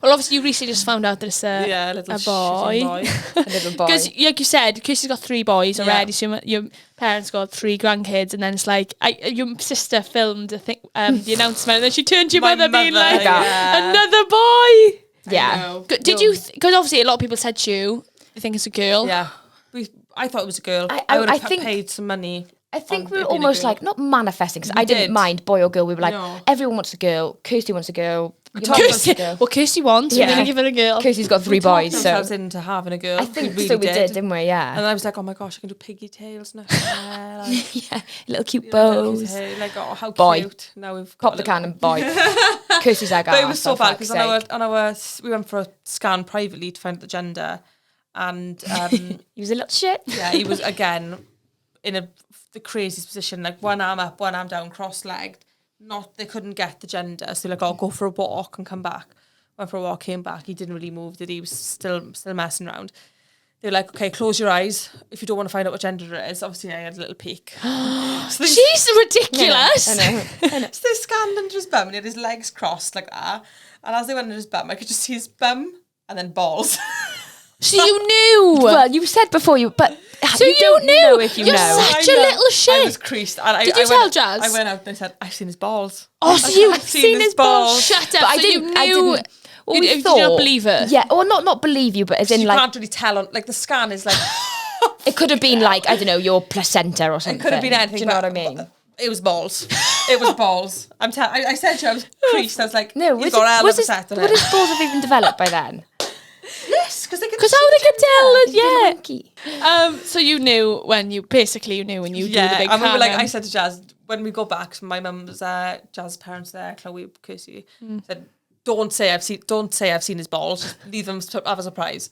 Well, obviously, you recently just found out that it's Yeah, a little a shitting boy. A little boy. Because, like you said, Kirsty's got 3 boys Yeah. already. So your parents got 3 grandkids, and then it's like your sister filmed the announcement, and then she turned to your My mother, being mother, like, yeah. "Another boy." Yeah. Did you? Because obviously, a lot of people said to you, "I think it's a girl." Yeah. I thought it was a girl. I I would have think- paid some money. I think on we were it being a almost girl. like, not manifesting, because We I didn't did. mind boy or girl. We were like, No. everyone wants a girl. Kirsty wants a girl. Your talked mum about wants a girl. What Kirsty wants, Yeah. we're gonna give her a girl. Kirsty's got 3 We talked boys, so ourselves into having a girl. I think really so. We did, didn't we? Yeah. And I was like, oh my gosh, I can do piggy tails now. Like, Yeah, little cute bows. like, oh, how Boy. cute. Now we've Pop got the a little- cannon, boy. Kirsty's like, But it was so for bad fuck's because sake. we went for a scan privately to find out the gender, and He was a little shit. yeah, he was again in the craziest position, like one arm up, one arm down, cross-legged. They couldn't get the gender, so like, I'll go for a walk and come back. went for a walk, came back. He didn't really move, did he? He was still messing around. They're like, okay, close your eyes if you don't want to find out what gender it is. Obviously, I had a little peek. She's ridiculous. I know. So they scanned under his bum and he had his legs crossed like that. And as they went under his bum, I could just see his bum and then balls. So you knew. Well, you said before but So you don't knew. know if you You're know. such a little shit. I was creased. And Did you tell Jazz? I went out and I said, I've seen his balls. Oh, so you've I've seen his balls. Shut up. But So you knew. Well, Did you not believe her? Yeah, or not believe you, but as in You like can't really tell on, like the scan is like, it could have been like, I don't know, your placenta or something. it could have been anything. Do you know but what I mean? It was balls. It was balls. I said to you, I was creased. I was like, No, you've got a would hell of a set on would it. his balls have even developed by then? Yes, because how they could tell it, yeah. Monkey. So you knew when you do the big I remember, like, cannon. I said to Jazz, when we go back, so my mum's Jazz's parents there, Chloe, Kirsty, said, don't say I've seen his balls, just leave them have a surprise.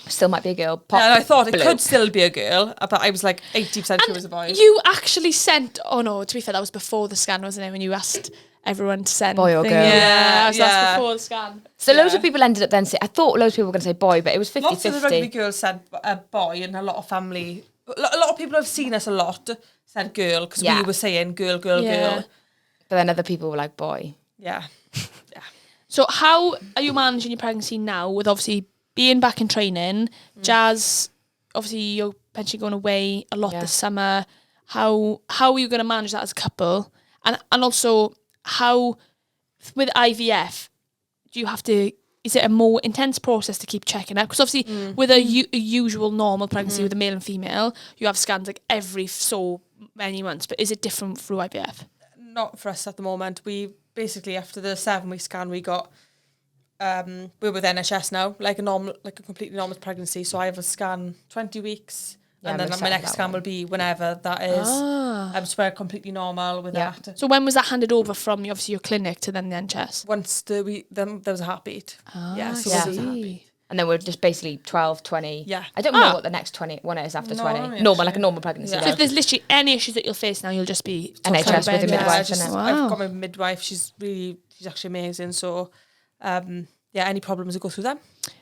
Still might be a girl. Pop Yeah, and I thought it blue. could still be a girl, but I was like 80% sure it was a boy. You actually sent. Oh no! To be fair, that was before the scan, wasn't it? When you asked everyone to send Boy or thing. girl. Yeah, that's Yeah. before the scan. So loads of people ended up then saying, I thought loads of people were going to say boy, but it was 50-50. Lots of the rugby girls said a boy, and a lot of people who have seen us a lot said girl, because Yeah. we were saying girl, girl, Yeah. girl. But then other people were like boy. Yeah. So how are you managing your pregnancy now with obviously being back in training? Jazz, obviously you're potentially going away a lot this summer. How are you going to manage that as a couple? And also how with IVF do you have to? Is it a more intense process to keep checking up? Because obviously with a usual normal pregnancy with a male and female, you have scans like every so many months. But is it different through IVF? Not for us at the moment. We basically, after the 7-week scan, we got we're with NHS now, like a completely normal pregnancy. So I have a scan 20 weeks, and then my next scan will be whenever that is. So we're completely normal with that. So when was that handed over from obviously your clinic to then the NHS? Once there was a heartbeat. So there was a heartbeat. And then we're just basically 12, 20. Yeah. I don't know what the next 21 is after 20. Normal, like a normal pregnancy. Yeah. So if there's literally any issues that you'll face now, you'll just be NHS with a midwife. I've got my midwife. She's actually amazing. So, any problems, I go through them.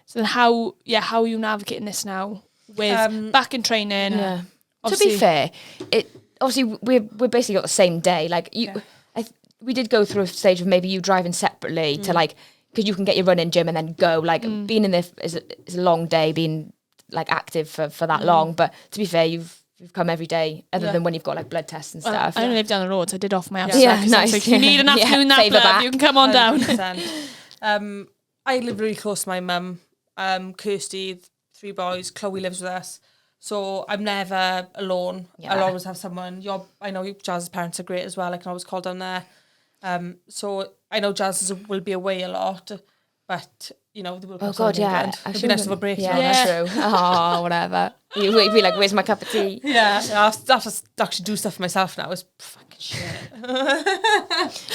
So then how are you navigating this now with back in training? Yeah. To be fair, obviously we're basically got the same day. Like we did go through a stage of maybe you driving separately to like, because you can get your run in gym and then go. Like being in there is a long day, being like active for that long. But to be fair, you've come every day, other than when you've got like blood tests and stuff. I only live down the road, so I did offer my house. Yeah, nice. If you need an afternoon nap, favour love, back. you can come on down. 100%. I live really close to my mum. Kirsty, 3 boys. Chloe lives with us. So I'm never alone. Yeah. I'll always have someone. I know Jazz's parents are great as well. I can always call down there. So I know Jazz will be away a lot, but they will come. Oh God, yeah. It'd be nice to have a break. Yeah, true. Oh, whatever. You'd be like, "Where's my cup of tea?" Yeah, I have to actually do stuff for myself now. It's fucking shit.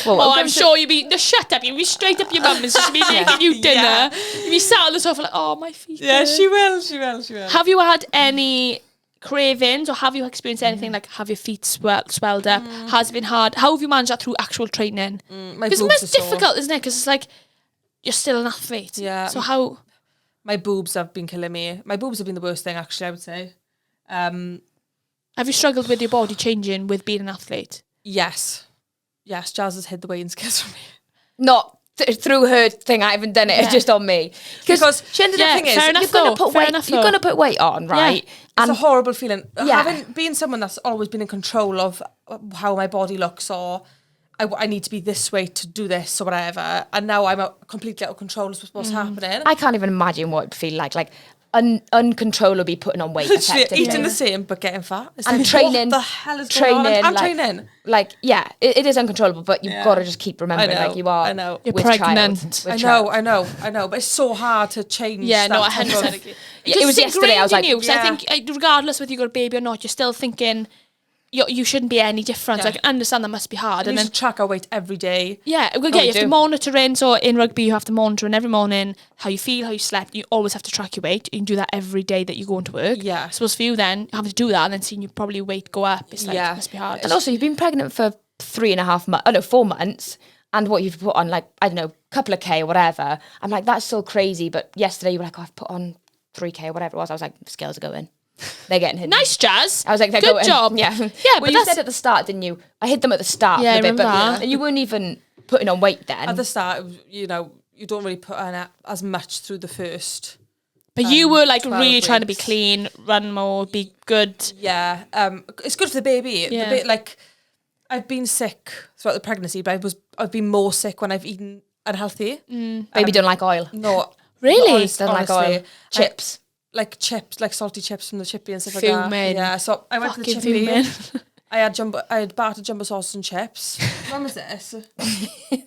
Well, I'm sure you'd be shut up. You'd be straight up your mum and she'd be making you dinner. Yeah. You'd be sat on the sofa like, oh, my feet. Yeah, hurt." she will. Have you had any cravings or have you experienced anything like have your feet swelled up? Has it been hard? How have you managed that through actual training? My Because boobs are it's sore. difficult, isn't it? Because it's like you're still an athlete. Yeah. So how? My boobs have been killing me. My boobs have been the worst thing, actually, I would say. Have you struggled with your body changing with being an athlete? Yes, Jazz has hid the weigh-in scales from me. not through her thing. I haven't done it. It's just on me. Because she ended up Yeah, thing is fair enough you're going to though, put fair weight. enough You're though. going to put weight on, right? It's a horrible feeling. Yeah. Being someone that's always been in control of how my body looks, or I need to be this way to do this or whatever, and now I'm completely out of control of what's happening. I can't even imagine what it'd feel like uncontrollably putting on weight. Literally effectively. eating the same but getting fat. It's And like, training. What the hell is going on? I'm training. Like, yeah, it is uncontrollable, but you've got to just keep remembering, I know, like you are. I know. You're with pregnant. Child, I know, but it's so hard to change. Yeah, no, that 100%. type of- agree. It was yesterday, I was like, you, 'cause I yeah. think regardless whether you got a baby or not, you're still thinking you shouldn't be any different. So I Yeah. can understand that must be hard. And And you then should track our weight every day. yeah, well, we you have to do. monitor in. So in rugby, you have to monitor in every morning how you feel, how you slept. You always have to track your weight. You can do that every day that you go into work. Yeah. I suppose for you then, having to do that and then seeing your probably weight go up, it's like, Yeah. it must be hard. And also, you've been pregnant for 4 months, and what you've put on, like, I don't know, couple of K or whatever. I'm like, that's still crazy. But yesterday you were like, oh, I've put on 3K or whatever it was. I was like, the scales are going. They're getting hidden. Nice, Jazz. I was like, they're good going. job. Yeah. Yeah, well, but you said at the start, didn't you? I hid them at the start. Yeah, for I a bit, remember that. and you weren't even putting on weight then. At the start, you know, you don't really put on as much through the first. But you were like 12 really trying to be weeks. clean, run more, be good. Yeah, it's good for the baby. Yeah. Like, I've been sick throughout the pregnancy, but I've been more sick when I've eaten unhealthy. Baby don't like oil. No, Really? honest- Doesn't like honestly. oil. Chips. Like chips, like salty chips from the chippy and stuff like that. Fuming. Yeah, so I went to the Fucking chippy. fuming. I had battered jumbo sauce and chips. When was this?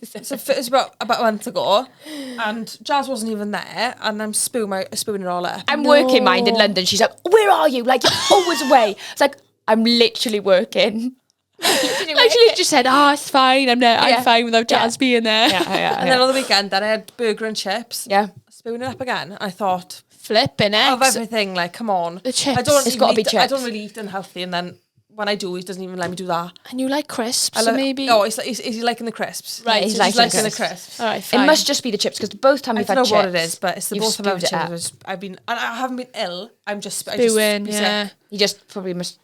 So it was about a month ago, and Jazz wasn't even there, and I'm spooning it all up. I'm working mind in London. She's like, where are you? Like, you're always away. It's like, I'm literally working. Like she just said, it's fine. I'm fine without Jazz being there. And then on the weekend, then I had burger and chips. Yeah. Spooning it up again. I thought Flipping of eggs. everything, like, come on. The chips. I don't It's even gotta be eat, I chips. don't really eat unhealthy, and then when I do, he doesn't even let me do that. And you like crisps, I so love, maybe. Oh, is he liking the crisps? Right, he's He's liking liking the the crisps. All right, It fine. must just be the chips, because both times I we've don't had know chips, what it is, but it's the you've both of them. spewed it out. And I haven't been ill. I'm just Spewing, be yeah. sick. You just probably must.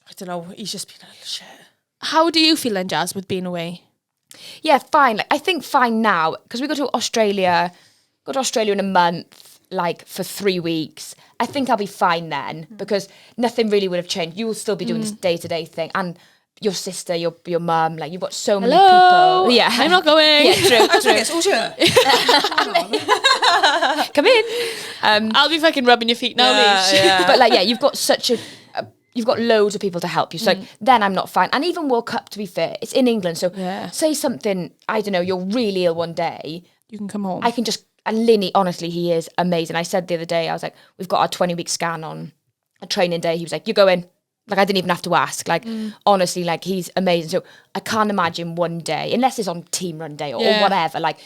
I don't know. He's just been a little shit. How do you feel then, Jazz, with being away? Yeah, fine. Like, I think fine now, because we go to Australia in a month, like for 3 weeks. I think I'll be fine then, because nothing really would have changed. You will still be doing this day-to-day thing, and your sister, your mum, like, you've got so many Hello? people. Yeah, I'm not going. Yeah, true. Yes, oh, sure. Come in. I'll be fucking rubbing your feet now, Leash. Yeah. But like, yeah, you've got you've got loads of people to help you. So like, then I'm not fine. And even World Cup, to be fair, it's in England. So Yeah. say something, I don't know, you're really ill one day, You can come home. I can just, and Linny, honestly, he is amazing. I said the other day, I was like, we've got our 20-week scan on a training day. He was like, you go in. Like, I didn't even have to ask. Like, honestly, like, he's amazing. So I can't imagine one day, unless it's on team run day or whatever, like,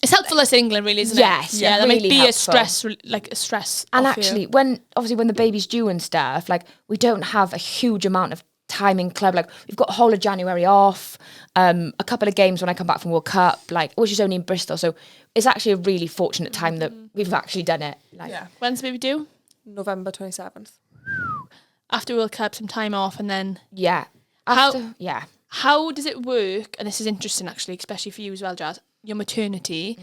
It's helpful as England, really, isn't Yes, it? Yeah, that really might be helpful. a stress. and off you. actually, when the baby's due and stuff, like, we don't have a huge amount of time in club. Like, we've got a whole of January off, a couple of games when I come back from World Cup, like, which is only in Bristol. So it's actually a really fortunate time that we've actually done it. Like, Yeah. When's the baby due? November 27th. After World Cup, some time off, and then yeah. How- After, yeah. how does it work? And this is interesting, actually, especially for you as well, Jazz. Your maternity,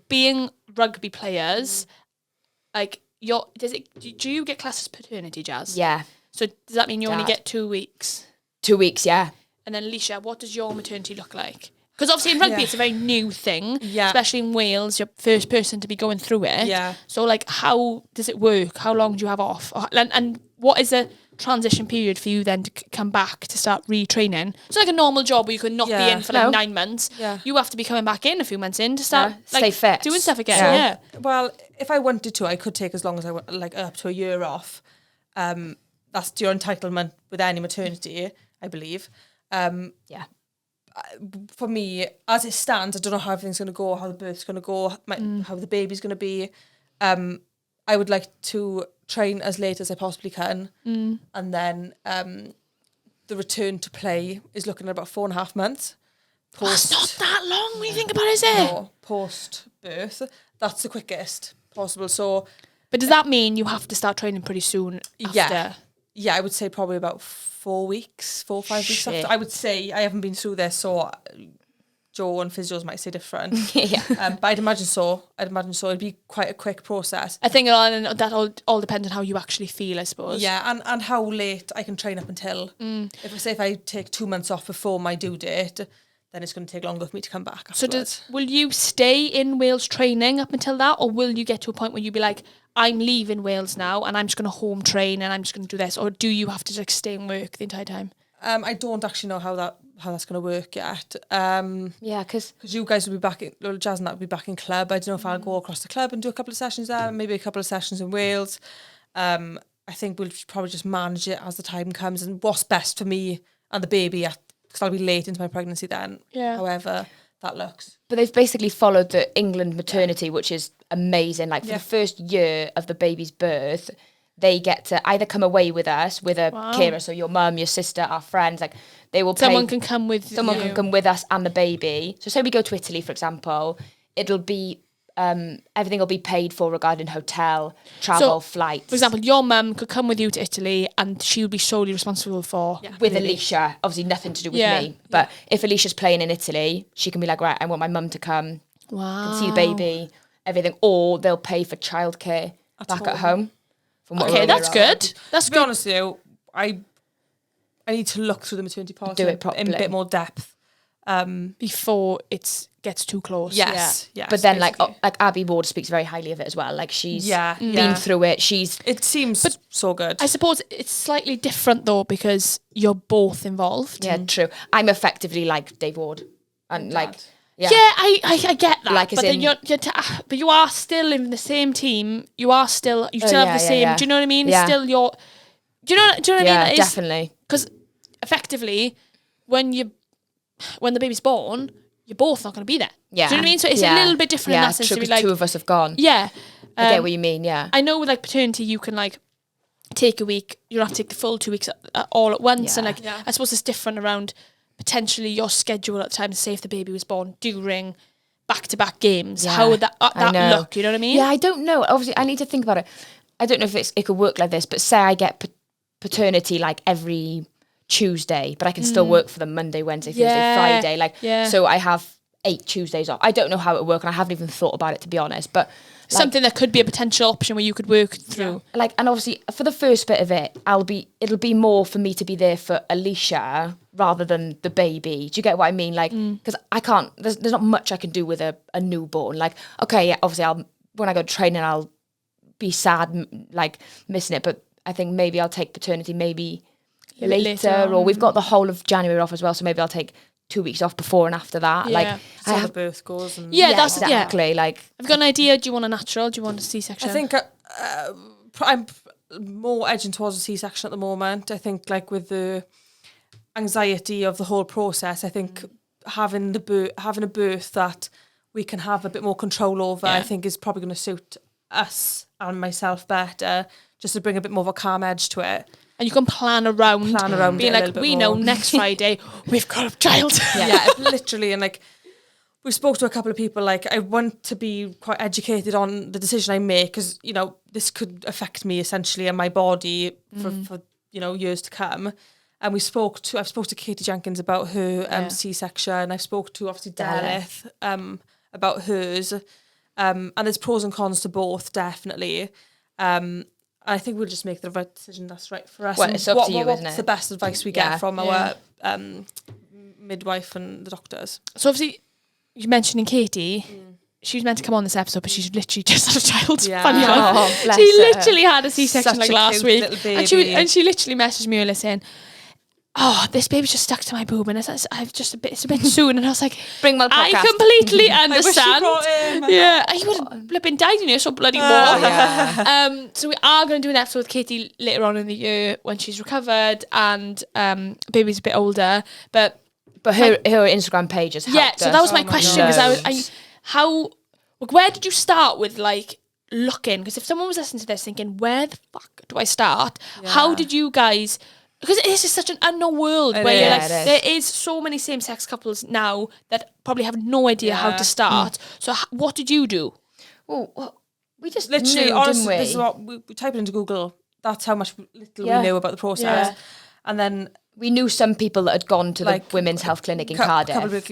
being rugby players, like do you get classed as paternity, Jazz? Yeah. So does that mean you only Dad. get 2 weeks? 2 weeks, yeah. And then Alisha, what does your maternity look like? Because obviously in rugby it's a very new thing, Yeah. especially in Wales. You're the first person to be going through it. Yeah. So like, how does it work? How long do you have off? And what is the transition period for you then to come back to start retraining? It's like a normal job where you could not be Yeah. in for like No. 9 months. Yeah. You have to be coming back in a few months in to start Yeah. Stay like fit. doing stuff again. Yeah. Yeah. Well, if I wanted to, I could take as long as I want, like up to a year off. That's your entitlement with any maternity, I believe. Yeah. For me, as it stands, I don't know how everything's going to go, how the birth's going to go, how the baby's going to be. I would like to train as late as I possibly can. And then the return to play is looking at about 4.5 months. That's not that long when you think about it, is it? No, post-birth. That's the quickest possible. So, But does that mean you have to start training pretty soon after? yeah, I would say probably about 4 weeks, 4 or 5 weeks Shit. after. I would say, I haven't been through this, so Joe and physios might say different. Yeah. But I'd imagine so. It'd be quite a quick process. I think that all depends on how you actually feel, I suppose. Yeah, and how late I can train up until. If I take 2 months off before my due date, then it's going to take longer for me to come back So afterwards. will you stay in Wales training up until that, or will you get to a point where you be like, I'm leaving Wales now and I'm just going to home train and I'm just going to do this, or do you have to like stay and work the entire time? I don't actually know how that's going to work yet. Yeah, because You guys will be back in, well, Jazz and that will be back in club. I don't know if I'll go across the club and do a couple of sessions there, maybe a couple of sessions in Wales. I think we'll probably just manage it as the time comes and what's best for me and the baby, because I'll be late into my pregnancy then. Yeah. However that looks. But they've basically followed the England maternity, which is amazing. Like, for Yeah. the first year of the baby's birth, they get to either come away with us with a carer, so your mum, your sister, our friends, like they will. Someone can come with us and the baby. So say we go to Italy, for example, it'll be. Everything will be paid for regarding hotel, travel, flights. For example, your mum could come with you to Italy and she would be solely responsible for... With Alisha, obviously nothing to do with me. But if Alicia's playing in Italy, she can be like, right, I want my mum to come and see the baby, everything. Or they'll pay for childcare back at home. Okay, that's good. That's to be honest with you, I need to look through the maternity party do it properly. in a bit more depth. Before it gets too close. Yes. But then like Abby Ward speaks very highly of it as well. Like she's been through it. It seems so good. I suppose it's slightly different though because you're both involved. Yeah, true. I'm effectively like Dave Ward. And like... Yeah, I get that. Like, but then but you are still in the same team. You still have the same. Yeah. Do you know what I mean? Yeah. Still your. Do you know what I mean? Yeah, definitely. Because effectively, when the baby's born, you're both not going to be there. Yeah. Do you know what I mean? So it's a little bit different in that sense. True, to be 'cause like, two of us have gone. Yeah. I get what you mean. Yeah. I know with like paternity, you can like take a week. You don't have to take the full 2 weeks all at once, and like I suppose it's different around potentially your schedule at the time. Say if the baby was born during back-to-back games, how would that look? You know what I mean? Yeah, I don't know. Obviously, I need to think about it. I don't know if it could work like this, but say I get paternity like every Tuesday, but I can still work for them Monday, Wednesday, Thursday, Friday. Like, so I have 8 Tuesdays off. I don't know how it would work, and I haven't even thought about it, to be honest. But something that could be a potential option where you could work through. Like, and obviously for the first bit of it, it'll be more for me to be there for Alisha rather than the baby. Do you get what I mean? Like, because I can't. There's not much I can do with a newborn. Like, okay, yeah, obviously when I go to training, I'll be sad, like missing it. But I think maybe I'll take paternity maybe later, or we've got the whole of January off as well, so maybe I'll take 2 weeks off before and after that. Yeah. Like, how the birth goes. And that's exactly. Like, I've got an idea. Do you want a natural? Do you want a C-section? I think I'm more edging towards a C-section at the moment. I think like with the anxiety of the whole process, I think having a birth that we can have a bit more control over, I think is probably going to suit us and myself better, just to bring a bit more of a calm edge to it. And you can plan around being like, we know next Friday we've got a child. Yeah, literally. And like, we spoke to a couple of people, like, I want to be quite educated on the decision I make, because, you know, this could affect me essentially and my body for years to come. And I've spoke to Katie Jenkins about her C-section. I've spoke to obviously Delith about hers. And there's pros and cons to both, definitely. I think we'll just make the right decision that's right for us. Well, it's up to you, isn't it? What's the best advice we get from our midwife and the doctors? So obviously, you mentioning Katie, she was meant to come on this episode, but she's literally just had a child. Yeah. Funny enough. She literally had a C-section like last week. And she literally messaged me earlier saying, oh, this baby's just stuck to my boob and it's a bit soon. And I was like, bring my podcast. I completely understand. Yeah, he would have flipping died in here so bloody warm. So we are going to do an episode with Katie later on in the year when she's recovered and baby's a bit older. But her Instagram page has helped so us. that was my question, because where did you start with like looking? Because if someone was listening to this thinking, where the fuck do I start? How did you guys? Because this is such an unknown world where you're like, there is so many same-sex couples now that probably have no idea how to start. So what did you do? Well, we just literally, knew, honestly, didn't we? this is what we type it into Google. That's how much little we knew about the process. And then we knew some people that had gone to the women's health clinic in Cardiff. A couple of,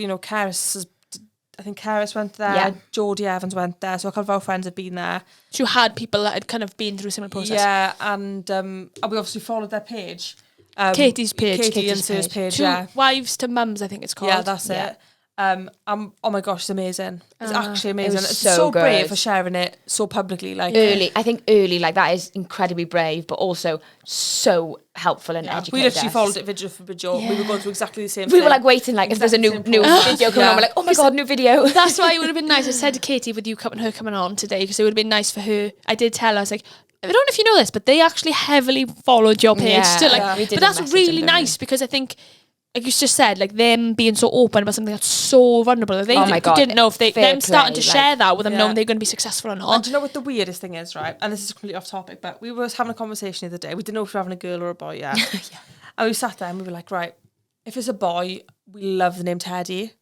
I think Karis went there, Jodie Evans went there, so a couple of our friends had been there. So you had people that had kind of been through a similar process. Yeah, and we obviously followed their page. Katie's page. Katie and Sue's page, Two Wives to Mums, I think it's called. Yeah, that's it. Oh my gosh, it's amazing. It's actually amazing. It's so good. brave for sharing it so publicly. Like I think early, like that is incredibly brave, but also so helpful and educated. We literally us. followed it video for video. We were going through exactly the same We thing. were like waiting, like if there's a new video coming on, we're like, oh my god, new video. That's why it would have been nice. I said to Katie, with you coming on today, because it would have been nice for her. I did tell her, I was like, I don't know if you know this, but they actually heavily followed your page. Yeah, but that's really nice, because I think like you just said, like them being so open about something that's so vulnerable. Like, they Oh my God. didn't know if them Fair starting to play, share that with them, Yeah. knowing they're going to be successful or And not. do you know what the weirdest thing is, right? And this is completely off topic, but we were having a conversation the other day. We didn't know if we were having a girl or a boy yet. And we sat there and we were like, right, if it's a boy, we love the name Teddy.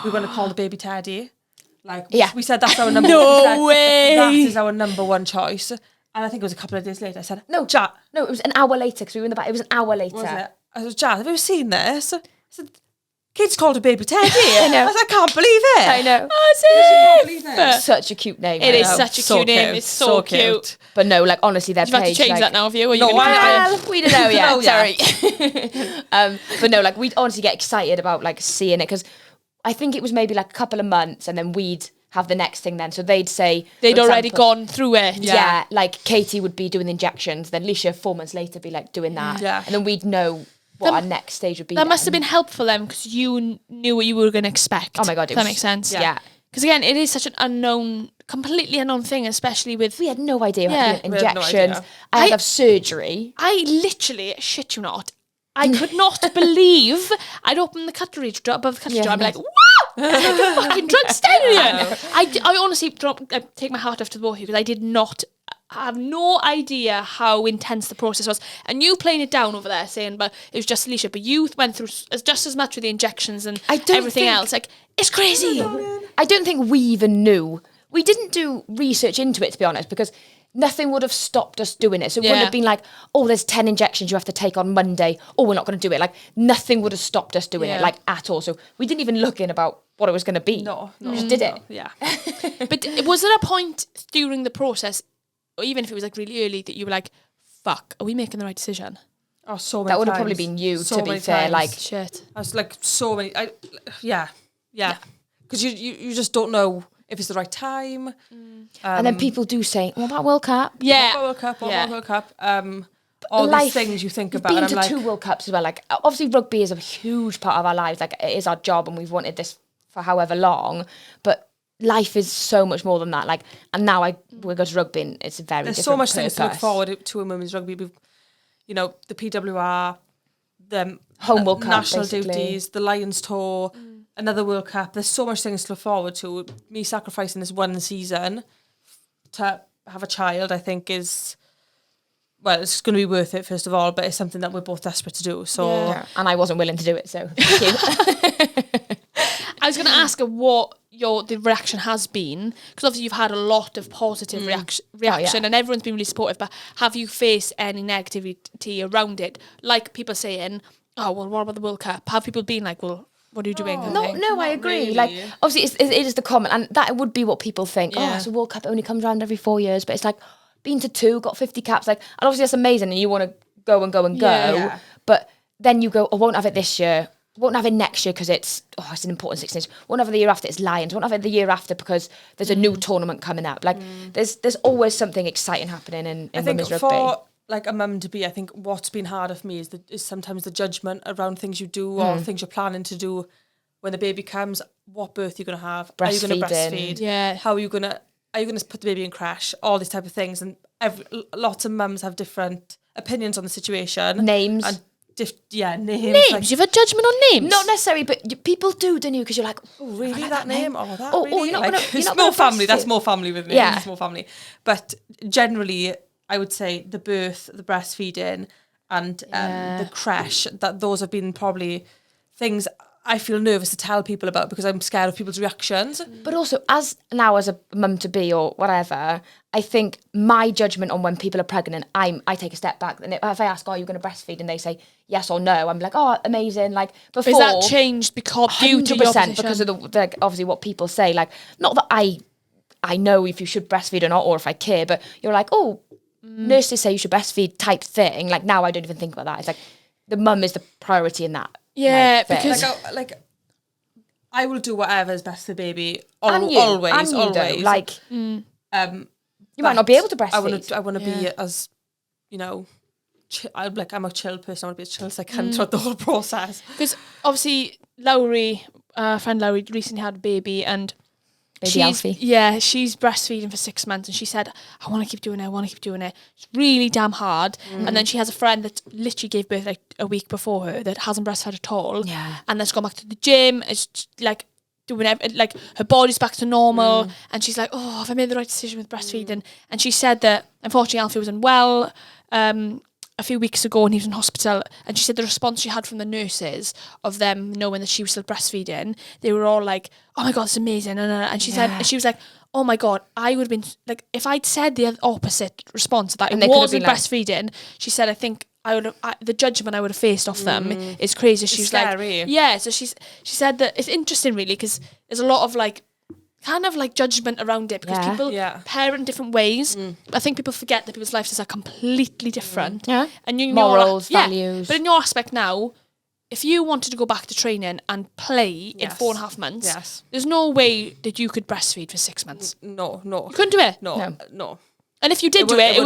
We want to call the baby Teddy. Like, we said that's our number No way. That is our number one choice. And I think it was a couple of days later. I said, No, it was an hour later because we were in the back. It was an hour later. was it? I said, Jazz, have you seen this? I said, kids called a baby Teddy. I know. I said, I can't believe it. I know. As if. Such a cute name. It I is know. such a cute name. It's so cute. But no, like honestly, their You've had to page. change like, that now, have you? Or are you No, gonna keep it? Well, we don't know yet. No, Sorry. But no, like we'd honestly get excited about like seeing it because I think it was maybe like a couple of months, and then we'd have the next thing then. So they'd say They'd for already example, gone through it. Yeah, like Katie would be doing the injections, then Alicia 4 months later be like doing that, Yeah. and then we'd know what our next stage would be. That must have then. been helpful then because you knew what you were going to expect. Oh my God, If that makes sense. Yeah. Because again, it is such an unknown, completely unknown thing, especially with. We had no idea Yeah. what We had no injections. idea. I had to have surgery. I literally, shit you not, I could not believe I'd open the cutlery drawer, above the cutlery drawer. I'd be like, wow, the fucking drug's stereo. I honestly take my heart off to the both of you because I did not have no idea how intense the process was. And you playing it down over there saying, but it was just Alisha, but you went through just as much with the injections and I don't everything think- else. Like, it's crazy. I don't think we even knew. We didn't do research into it, to be honest, because nothing would have stopped us doing it. So it wouldn't Yeah. have been like, oh, there's 10 injections you have to take on Monday. Oh, we're not going to do it. Like, nothing would have stopped us doing it, Yeah. like, at all. So we didn't even look in about what it was going to be. No. We just did it. Yeah. But was there a point during the process, or even if it was like really early, that you were like, fuck, are we making the right decision? Oh, so many That would have times. probably been you, So to be many fair. times. Like, Shit. I was like, so many. Yeah. Because you just don't know if it's the right time. and then people do say, what about World Cup? Yeah. World Cup, Yeah. World Cup. All Life- these things you think We've about. been And I'm to like, 2 World Cups as well. Like, obviously, rugby is a huge part of our lives. Like, it is our job, and we've wanted this for however long. But life is so much more than that. Like, and now we go to rugby, and it's a very there's different so much things to look purpose. forward to in women's rugby. We've, the PWR, the Home World Cup, national basically. duties, the Lions Tour, another World Cup. There's so much things to look forward to. Me sacrificing this one season to have a child, I think is, well, it's going to be worth it, first of all, but it's something that we're both desperate to do. So Yeah. And I wasn't willing to do it, so thank you. I was going to ask her what the reaction has been, because obviously you've had a lot of positive reaction and everyone's been really supportive, but have you faced any negativity around it? Like people saying, oh, well, what about the World Cup? Have people been like, well, what are you doing? No, I agree. really. Like, obviously, it is the comment, and that would be what people think. Yeah. Oh, so World Cup only comes around every 4 years, but it's like, been to 2, got 50 caps, like, and obviously that's amazing, and you want to go and go and go, Yeah. but then you go, I won't have it this year, won't have it next year because it's an important 16 inch, won't have it the year after, it's Lions, won't have it the year after because there's a new tournament coming up. Like, there's always something exciting happening in I think women's rugby. for like a mum to be, I think what's been harder for me is sometimes the judgment around things you do or things you're planning to do when the baby comes. What birth you're going to have? Are you going to Breastfeeding. breastfeed? Yeah. Are you going to put the baby in crash? All these type of things, and lots of mums have different opinions on the situation. Names. And names. Names? Like, You've had judgment on names? Not necessarily, but people do, don't you? Because you're like, oh, really, that name? Oh, that Oh, really? you're not Like, gonna- you're it's not more gonna family. That's breastfeed. more family with me. Yeah. It's more family. But generally, I would say the birth, the breastfeeding, and the crash, that those have been probably things I feel nervous to tell people about because I'm scared of people's reactions. But also, as a mum to be or whatever, I think my judgment on when people are pregnant, I take a step back. And if I ask, are you going to breastfeed? And they say yes or no, I'm like, oh, amazing. Like, before. Is that changed because due to your 100% position? because of the obviously what people say. Like, not that I know if you should breastfeed or not, or if I care, but you're like, oh, nurses say you should breastfeed type thing. Like, now I don't even think about that. It's like the mum is the priority in that. Yeah, thing. because I will do whatever is best for the baby. And you, always. though, like, you might not be able to breastfeed. I want to be as, I'm a chill person. I want to be as chill as I can throughout the whole process. obviously friend Lowry recently had a baby, and she's breastfeeding for 6 months, and she said, I want to keep doing it. It's really damn hard. And then she has a friend that literally gave birth like a week before her that hasn't breastfed at all. And that's gone back to the gym. It's like doing like her body's back to normal, and she's like, oh, have I made the right decision with breastfeeding? And she said that unfortunately Alfie was unwell a few weeks ago, and he was in hospital, and she said the response she had from the nurses of them knowing that she was still breastfeeding, they were all like, oh my god, it's amazing. And she said, she was like, oh my god, I would have been like, if I'd said the opposite response, that it wasn't breastfeeding, she said, I think I would have, the judgment I would have faced off them is crazy. She was scary. Like, yeah, so she said that it's interesting really, because there's a lot of like kind of like judgment around it, because people parent in different ways. I think people forget that people's lives are completely different. And morals, values. But in your aspect now, if you wanted to go back to training and play in 4.5 months, there's no way that you could breastfeed for 6 months. No. You couldn't do it? No. And if you did do it, you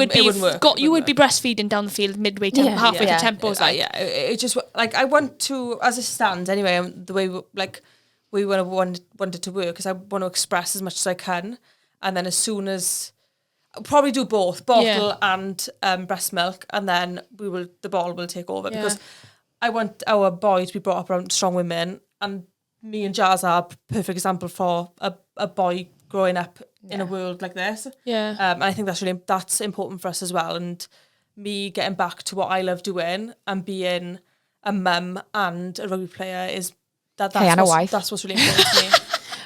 would be breastfeeding down the field midway, halfway to tempos. It just, like, I want to, as it stands anyway, the way, we want it to work, because I want to express as much as I can, and then as soon as I'll probably do both bottle and breast milk, and then the ball will take over, because I want our boy to be brought up around strong women, and me and Jazz are a perfect example for a boy growing up in a world like this. And I think that's important for us as well, and me getting back to what I love doing and being a mum and a rugby player is that's what's really important to me.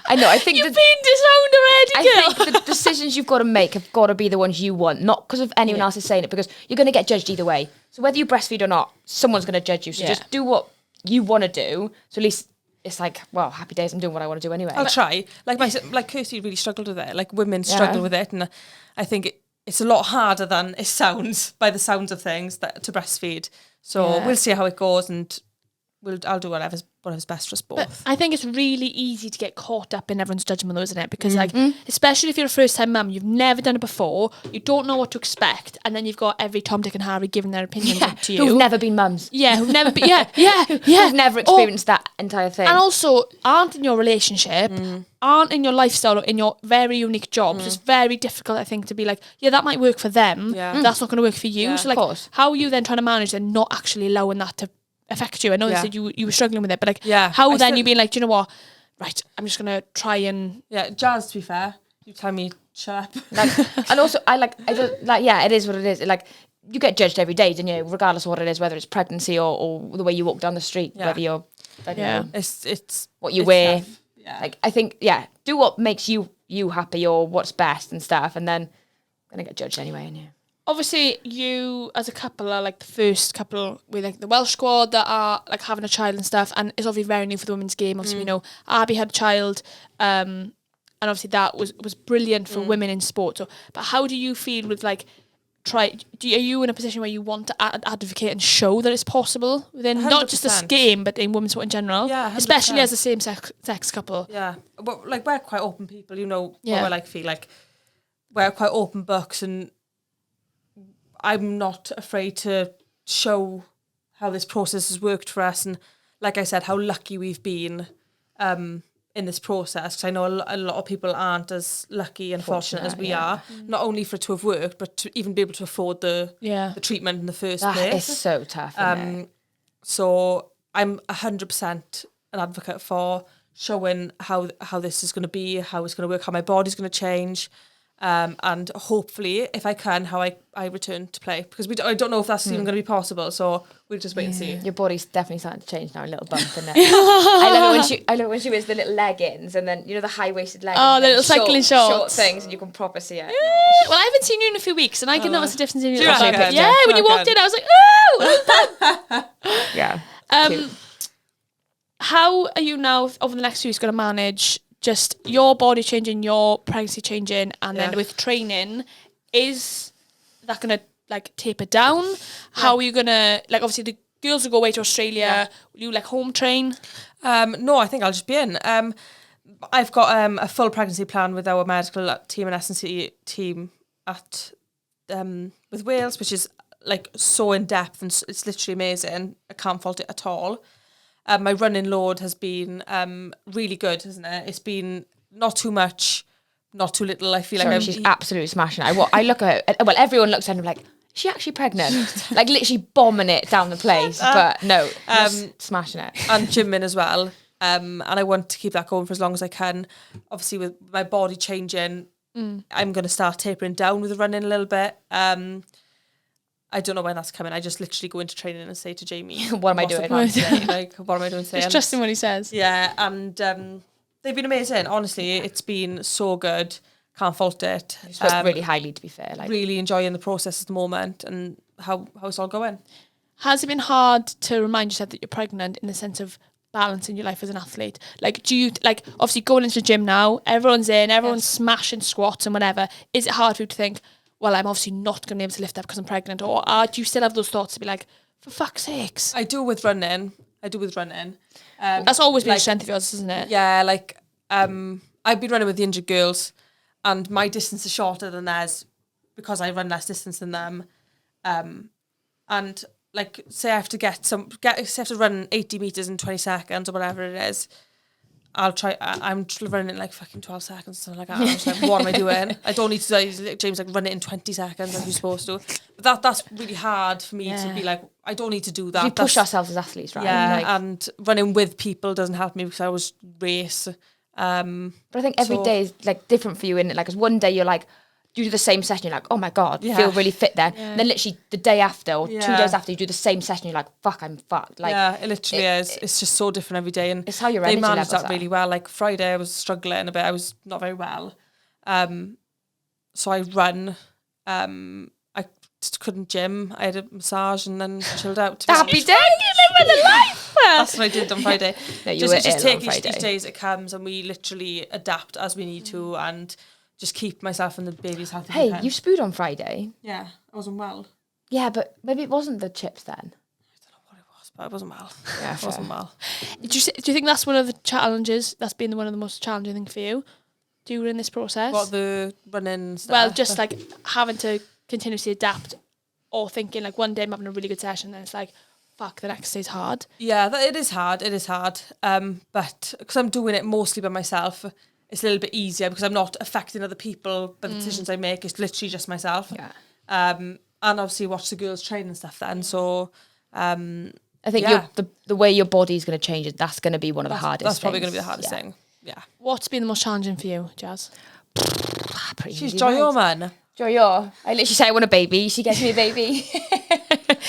I know. I think you've been disowned already, girl. I think the decisions you've got to make have got to be the ones you want, not because of anyone else is saying it, because you're going to get judged either way. So whether you breastfeed or not, someone's going to judge you. So just do what you want to do. So at least it's like, well, happy days. I'm doing what I want to do anyway. I'll try. Like Kirsty really struggled with it. Like women struggle with it, and I think it's a lot harder than it sounds by the sounds of things to breastfeed. So we'll see how it goes, and I'll do whatever's best for us both. But I think it's really easy to get caught up in everyone's judgment, though, isn't it? Because especially if you're a first-time mum, you've never done it before, you don't know what to expect, and then you've got every Tom, Dick and Harry giving their opinions to you. Who've never been mums. Yeah, who've never been, Who've never experienced that entire thing. And also, aren't in your relationship, aren't in your lifestyle, or in your very unique jobs. It's very difficult, I think, to be like, that might work for them, that's not going to work for you. So, like, how are you then trying to manage and not actually allowing that to affect you? I know you said you were struggling with it, but like, how then you being like, do you know what? Right, I'm just gonna try and Jazz. To be fair, you tell me shut up. And also, it is what it is. Like, you get judged every day, don't you? Regardless of what it is, whether it's pregnancy or the way you walk down the street, whether you're, it's what you wear. Tough. Yeah. Like, I think, do what makes you happy or what's best and stuff, and then gonna get judged anyway, and obviously, you as a couple are like the first couple with like the Welsh squad that are like having a child and stuff, and it's obviously very new for the women's game. Obviously, we know Abby had a child, and obviously that was brilliant for women in sport. So, but how do you feel with like are you in a position where you want to advocate and show that it's possible within 100%. Not just this game, but in women's sport in general? Yeah, 100%. Especially as a same sex couple. Yeah, but like we're quite open people, you know. What I feel like we're quite open books, and I'm not afraid to show how this process has worked for us, and like I said, how lucky we've been in this process, because I know a lot of people aren't as lucky and fortunate as we are, not only for it to have worked, but to even be able to afford the treatment in the first place. It's so tough, isn't it? So I'm 100% an advocate for showing how this is going to be, how it's going to work, how my body's going to change. And hopefully, if I can, how I return to play, because I don't know if that's even going to be possible. So we'll just wait and see. Your body's definitely starting to change now, a little bump in it. I love it when she wears the little leggings, and then the high waisted leggings. Oh, the little cycling short things, and you can proper see it. Yeah. Well, I haven't seen you in a few weeks, and I can notice a difference in you. When you walked in, I was like, oh. Yeah. How are you now over the next few weeks going to manage just your body changing, your pregnancy changing, and then with training, is that going to like taper down? How are you going to, like, obviously the girls will go away to Australia. Will you like home train? No, I think I'll just be in. I've got a full pregnancy plan with our medical team and S&C team at with Wales, which is like so in depth, and it's literally amazing. I can't fault it at all. My running load has been really good, hasn't it? It's been not too much, not too little. I feel Sorry, like she's absolutely smashing it. I look at her, well, everyone looks at her like, is she actually pregnant? Like literally bombing it down the place. But no, smashing it. And gymming as well. And I want to keep that going for as long as I can. Obviously, with my body changing, I'm going to start tapering down with the running a little bit. I don't know when that's coming. I just literally go into training and say to Jamie, What am I doing? Like, what am I doing today? Just trusting what he says. Yeah, and they've been amazing. Honestly, it's been so good. Can't fault it. Spoke really highly, to be fair. Like, really enjoying the process at the moment and how it's all going. Has it been hard to remind yourself that you're pregnant in the sense of balancing your life as an athlete? Like, do you, like, obviously going into the gym now, everyone's in, everyone's smashing squats and whatever. Is it hard for you to think, well, I'm obviously not going to be able to lift up because I'm pregnant? Or do you still have those thoughts to be like, for fuck's sakes? I do with running. That's always been a strength of yours, isn't it? Yeah, like, I've been running with the injured girls and my distance is shorter than theirs because I run less distance than them. And like, say I have to run 80 metres in 20 seconds or whatever it is. I'm running in like fucking 12 seconds or something like that. I'm just like, what am I doing? I don't need to, like, James, like, run it in 20 seconds like you're supposed to. But that's really hard for me to be like, I don't need to do that. We push ourselves as athletes, right? Yeah, like, and running with people doesn't help me because I always race. but I think every day is like different for you, innit? Like, 'cause one day you're like, you do the same session, you're like, oh my God, feel really fit then. And then literally the day after or 2 days after you do the same session, you're like, fuck, I'm fucked. Like, yeah, it literally is. It's just so different every day. And it's how your they energy managed levels that really well. Like Friday I was struggling a bit. I was not very well. So I run. I just couldn't gym. I had a massage and then chilled out. happy day, you live the life. That's what I did on Friday. No, you just were ill take on Friday. each day as it comes and we literally adapt as we need to and just keep myself and the baby as healthy as I Hey, can. you spewed on Friday. Yeah, I wasn't well. Yeah, but maybe it wasn't the chips then. But I wasn't well. Yeah, I wasn't well. Do you think that's one of the challenges, that's been one of the most challenging things for you during this process? What, the running stuff? Well, just like having to continuously adapt or thinking like one day I'm having a really good session and then it's like, fuck, the next day's hard. Yeah, it is hard. It is hard. But because I'm doing it mostly by myself, it's a little bit easier because I'm not affecting other people by the decisions I make. It's literally just myself. Yeah. And obviously watch the girls train and stuff then. So I think the way your body's going to change, that's going to be one of the hardest That's probably things. going to be the hardest thing. Yeah. What's been the most challenging for you, Jazz? Pretty She's easy, Joy right? Orman. Joy, I literally say I want a baby. She gets me a baby.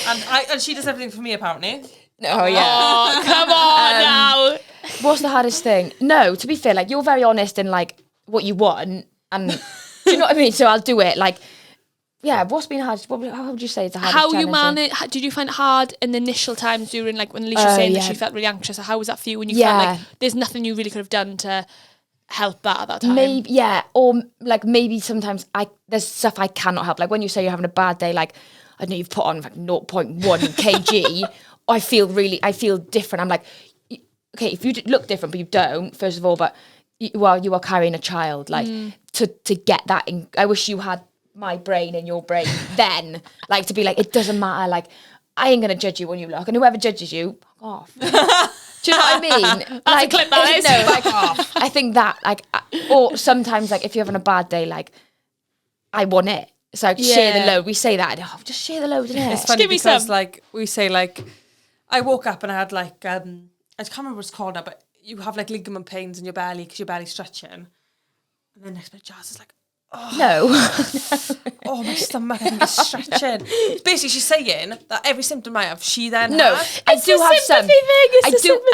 And she does everything for me, apparently. Oh, yeah. Oh, come on now. What's the hardest thing? No, to be fair, like, you're very honest in, like, what you want. And do you know what I mean? So I'll do it. Like, yeah, what's been hard? How would you say it's the hardest How you challenging? manage? Did you find it hard in the initial times during, like, when Alisha was saying that she felt really anxious? Or how was that for you when you felt like there's nothing you really could have done to help that at that time? Maybe, yeah. Or, like, maybe sometimes there's stuff I cannot help. Like, when you say you're having a bad day, like, I know you've put on, like, 0.1 kg, I feel different. I'm like, okay, if you look different, but you don't, first of all, but you are carrying a child, like, to get that in, I wish you had my brain in your brain then, like, to be like, it doesn't matter, like, I ain't gonna judge you when you look, and whoever judges you, fuck off. Do you know what I mean? That's a clip, that is. No, like, I think that, like, or sometimes, like, if you're having a bad day, like, I want it. It's like, share the load. We say that. Oh, just share the load, innit? It's funny because, like, we say, like, I woke up and I had, like, I can't remember what it's called now, but you have, like, ligament pains in your belly because your belly's stretching. And then next minute, Jazz is like, oh. No. Oh, my stomach, I think it's stretching. Basically, she's saying that every symptom I have, she then has. I do have some. I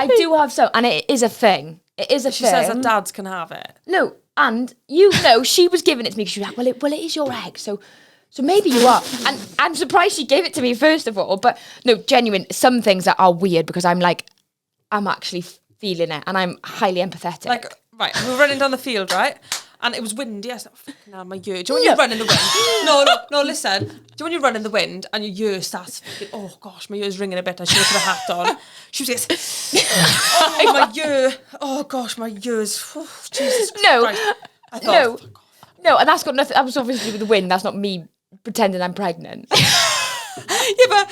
I do have some. And it is a thing. It is a She thing. says that dads can have it. No, and you know, she was giving it to me because she was like, well, it is your egg, so maybe you are. And I'm surprised she gave it to me, first of all. But no, genuine, some things that are weird because I'm like, I'm actually feeling it and I'm highly empathetic. Like, right, we were running down the field, right? And it was windy. I was like, fucking hell, my ear. Do you know when you run in the wind? No, listen. Do you know when you run in the wind and your ear starts fucking, oh gosh, my ear's ringing a bit. I should have put a hat on. She was like, oh, my ear. Oh gosh, my ears. Oh, Jesus Christ. I thought, no, and that's got nothing, that was obviously with the wind. That's not me pretending I'm pregnant. Yeah, but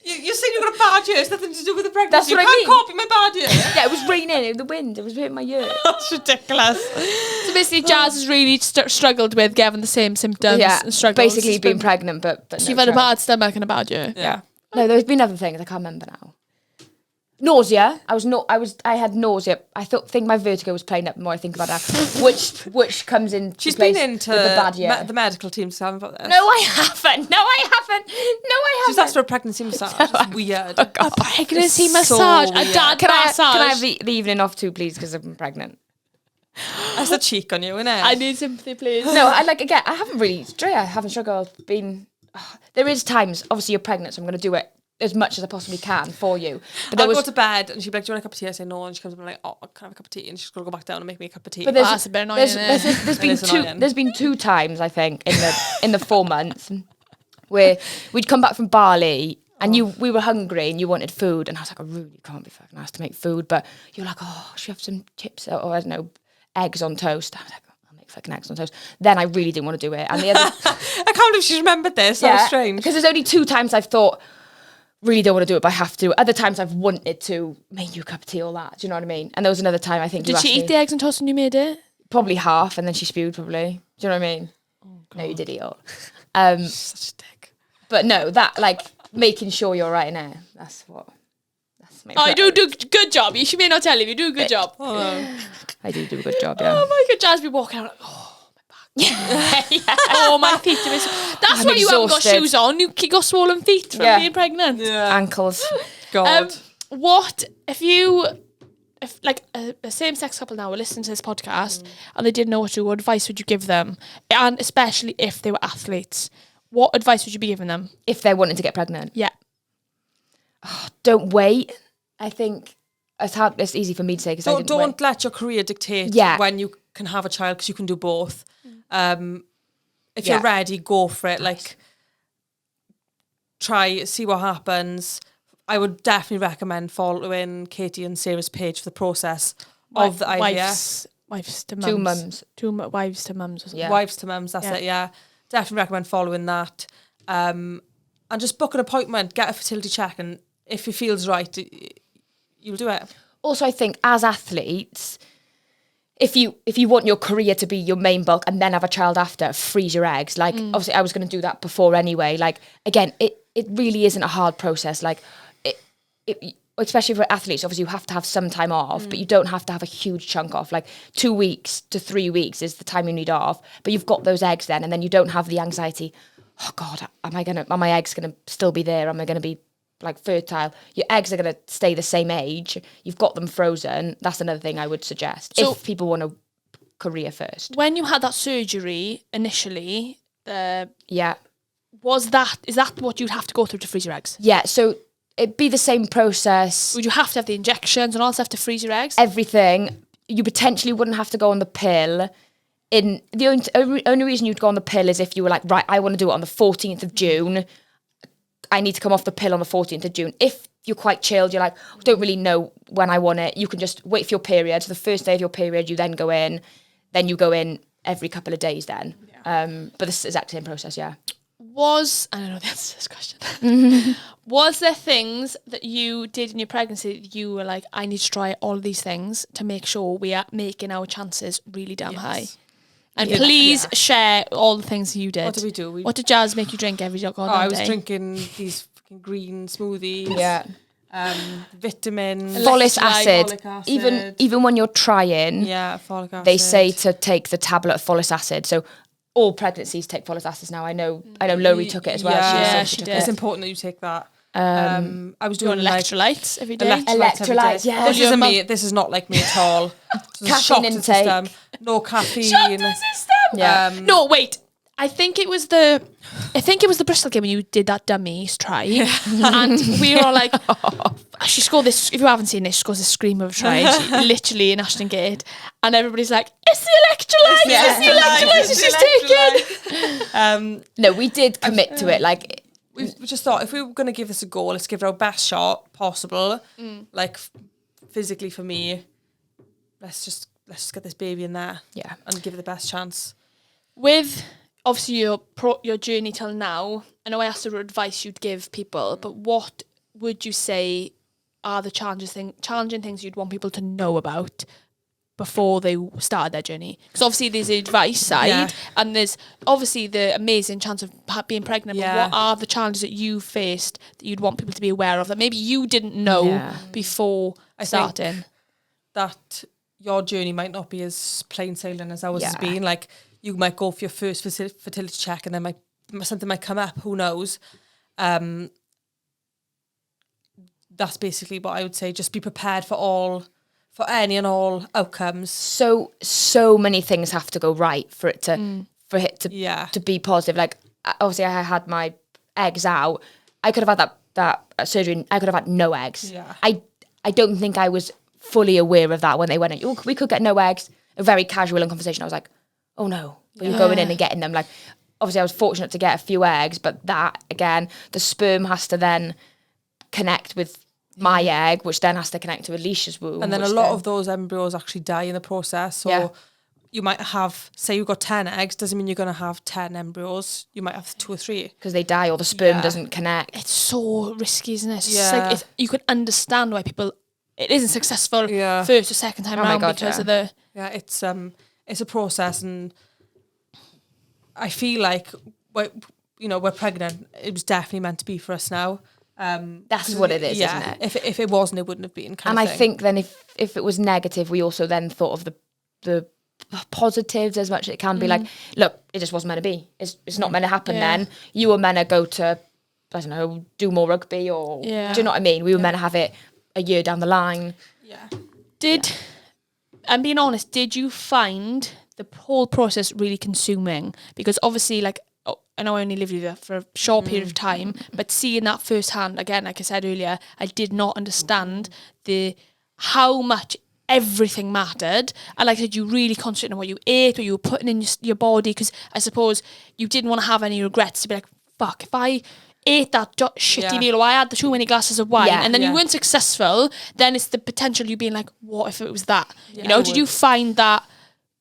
You're saying you've got a bad year. It's nothing to do with the pregnancy. That's what I mean. You can't copy my bad year. Yeah, it was raining in the wind. It was hitting my ear. That's ridiculous. So basically, Jazz has really struggled with getting the same symptoms and struggles. Basically being pregnant, but So no you've had a child. bad stomach and a bad year. Yeah. No, there's been other things I can't remember now. Nausea. I had nausea. I think my vertigo was playing up the more I think about that. which comes in. She's place been into with the bad year. the medical team to tell me about this. No, I haven't. No, I haven't. She's asked for a pregnancy massage. It's weird. A pregnancy It's so massage, a weird. dad Can massage. I have the evening off too, please, because I'm pregnant? That's a cheek on you, isn't it? I need sympathy, please. No, I haven't really. I haven't struggled. There is times. Obviously, you're pregnant, so I'm going to do it as much as I possibly can for you. But I'll go to bed and she'd be like, do you want a cup of tea? I say no, and she comes up and I'm like, oh, can I have a cup of tea? And she's going to go back down and make me a cup of tea. But That's a bit annoying, there's been two times, I think, in the 4 months where we'd come back from Bali and we were hungry and you wanted food, and I was like, I really can't be fucking asked to make food, but you're like, oh, should we have some chips or I don't know, eggs on toast? I was like, I'll make fucking eggs on toast. Then I really didn't want to do it. And the other I can't believe she's remembered this. That was strange. because there's only 2 times I've thought, really don't want to do it, but I have to. Other times I've wanted to make you a cup of tea or that. Do you know what I mean? And there was another time I think Did she eat the eggs and toast when you made it? probably half, and then she spewed probably. Do you know what I mean? Oh, no, you did eat all. Such a dick. But no, that like making sure you're right in there. That's my. Oh, you do good job. She may not tell you. You do a good job. I do a good job. Yeah. Oh my God, Jazz be walking out like, oh, my back. Oh, my feet are That's I'm why you haven't got exhausted. shoes on. You got swollen feet from being pregnant. Yeah. Ankles. God. What if like a same-sex couple now were listening to this podcast and they didn't know what to do, what advice would you give them? And especially if they were athletes, what advice would you be giving them? If they're wanting to get pregnant, Yeah. don't wait. I think it's easy for me to say because I didn't don't wait. let your career dictate Yeah. when you can have a child, because you can do both. If you're ready, go for it. Like, try, see what happens. I would definitely recommend following Katie and Sarah's page for the process of the IVF. Wives to Two mums. mums. Wives to mums or something. Yeah. Wives to mums, that's it, yeah. Definitely recommend following that. And just book an appointment, get a fertility check, and if it feels right, you'll do it. Also, I think as athletes, if you want your career to be your main bulk and then have a child after, freeze your eggs. Like, obviously, I was going to do that before anyway. Like, again, it really isn't a hard process. Like, especially for athletes, obviously, you have to have some time off, but you don't have to have a huge chunk off. Like, 2 weeks to 3 weeks is the time you need off. But you've got those eggs then, and then you don't have the anxiety. Oh God, are my eggs going to still be there? Am I going to be like fertile? Your eggs are going to stay the same age. You've got them frozen. That's another thing I would suggest So, if people want a career first. When you had that surgery initially, Yeah. is that what you'd have to go through to freeze your eggs? Yeah, so it'd be the same process. Would you have to have the injections and all that stuff to freeze your eggs? Everything. You potentially wouldn't have to go on the pill. The only reason you'd go on the pill is if you were like, right, I want to do it on the 14th of June. I need to come off the pill on the 14th of June. If you're quite chilled, you're like, don't really know when I want it, you can just wait for your period. So the first day of your period, you then go in. Then you go in every couple of days then. Yeah. But this is the exact same process, yeah. I don't know the answer to this question. Was there things that you did in your pregnancy that you were like, I need to try all of these things to make sure we are making our chances really damn high? And please share all the things you did. What did we do? What did Jazz make you drink every goddamn day? I was drinking these fucking green smoothies. Yeah. Vitamins. Folic Folic acid. Even when you're trying, Yeah, folic acid. they say to take the tablet of folic acid. So all pregnancies take folic acid now. I know Lori took it as well. Yeah, she took did. It's important that you take that. I was doing doing like electrolytes every day. Electrolytes, yeah. This isn't me. This is not like me at all. This is a shock to the intake. system. No caffeine. Shut the system. Yeah. No, wait. I think it was the Bristol game when you did that dummies try, and we were all like, she scored this. If you haven't seen this, she scores a screamer of try, literally in Ashton Gate, and everybody's like, "It's the electrolytes! It's the electrolytes she's taking." No, we did commit to it. Like, We just thought if we were going to give this a go, let's give it our best shot possible. Like physically for me, let's just get this baby in there, and give it the best chance. With obviously your journey till now, I know I asked her what advice you'd give people, but what would you say are the challenging things you'd want people to know about before they started their journey? Because obviously there's the advice side and there's obviously the amazing chance of being pregnant. But what are the challenges that you faced that you'd want people to be aware of that maybe you didn't know before starting? That your journey might not be as plain sailing as ours has been. Like, you might go for your first fertility check and then something might come up, who knows. That's basically what I would say. Just be prepared for any and all outcomes. So many things have to go right for it to to be positive. Like, obviously I had my eggs out. I could have had that surgery. I could have had no eggs. Yeah. I don't think I was fully aware of that when they went in. Oh, we could get no eggs. A very casual in conversation. I was like, oh no, but you're going in and getting them. Like, obviously I was fortunate to get a few eggs, but that again, the sperm has to then connect with my egg, which then has to connect to Alicia's womb. And then a lot of those embryos actually die in the process. So you might have, say you've got 10 eggs, doesn't mean you're going to have 10 embryos. You might have 2 or 3. Because they die or the sperm doesn't connect. It's so risky, isn't it? It's just like, you could understand why it isn't successful first or second time around because of the... Yeah, it's a process, and I feel like we're pregnant. It was definitely meant to be for us now. That's what it is, isn't it? If it wasn't, it wouldn't have been. And I think then if it was negative, we also then thought of the positives as much as it can be. Like, look, it just wasn't meant to be. It's not meant to happen. Then you were meant to go to, I don't know, do more rugby or do you know what I mean? We were meant to have it a year down the line. I'm being honest, did you find the whole process really consuming? Because obviously, like, I know I only lived with you for a short period of time, but seeing that firsthand, again, like I said earlier, I did not understand how much everything mattered. And like I said, you really concentrated on what you ate, what you were putting in your body, because I suppose you didn't want to have any regrets to be like, fuck, if I ate that shitty meal or I had the too many glasses of wine and then you weren't successful, then it's the potential you being like, what if it was that?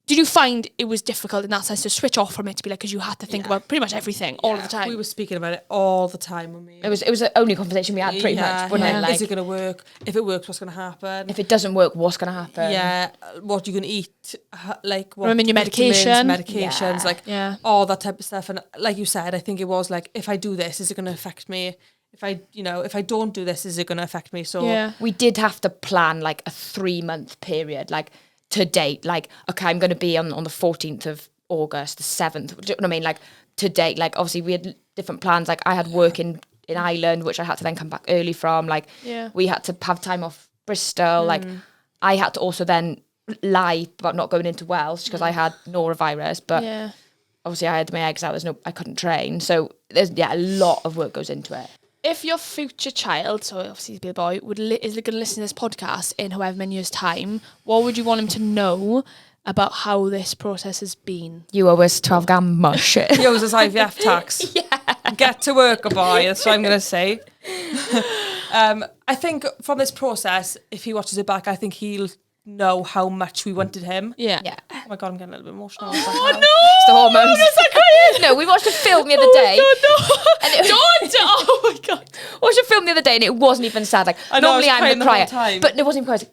Did you find it was difficult in that sense to switch off from it, to be like, because you had to think about pretty much everything all the time? We were speaking about it all the time when it was the only conversation we had pretty much, wasn't it? Like, is it going to work? If it works, what's going to happen? If it doesn't work, what's going to happen? Yeah, what you're going to eat, like what your medications, like all that type of stuff. And like you said, I think it was like, if I do this, is it going to affect me? If I don't do this, is it going to affect me? So we did have to plan like a 3-month period, like, to date, like, okay, I'm going to be on the 14th of August, the 7th. Do you know what I mean? Like, to date, like, obviously we had different plans. Like, I had work in Ireland, which I had to then come back early from. Like, we had to have time off Bristol. Like, I had to also then lie about not going into Welsh because I had norovirus. But obviously I had my eggs out. I couldn't train. So there's a lot of work goes into it. If your future child, so obviously he's a boy, is going to listen to this podcast in however many years' time, what would you want him to know about how this process has been? You owe us 12 gram mush. He owes us IVF tax. Get to work, boy. That's what I'm going to say. I think from this process, if he watches it back, I think he'll know how much we wanted him. Yeah. Oh my God, I'm getting a little bit emotional. Oh no! It's the hormones. No, we watched a film the other day. Don't! Oh my God! Watched a film the other day and it wasn't even sad. Like, normally I'm the crier, but it wasn't even crying.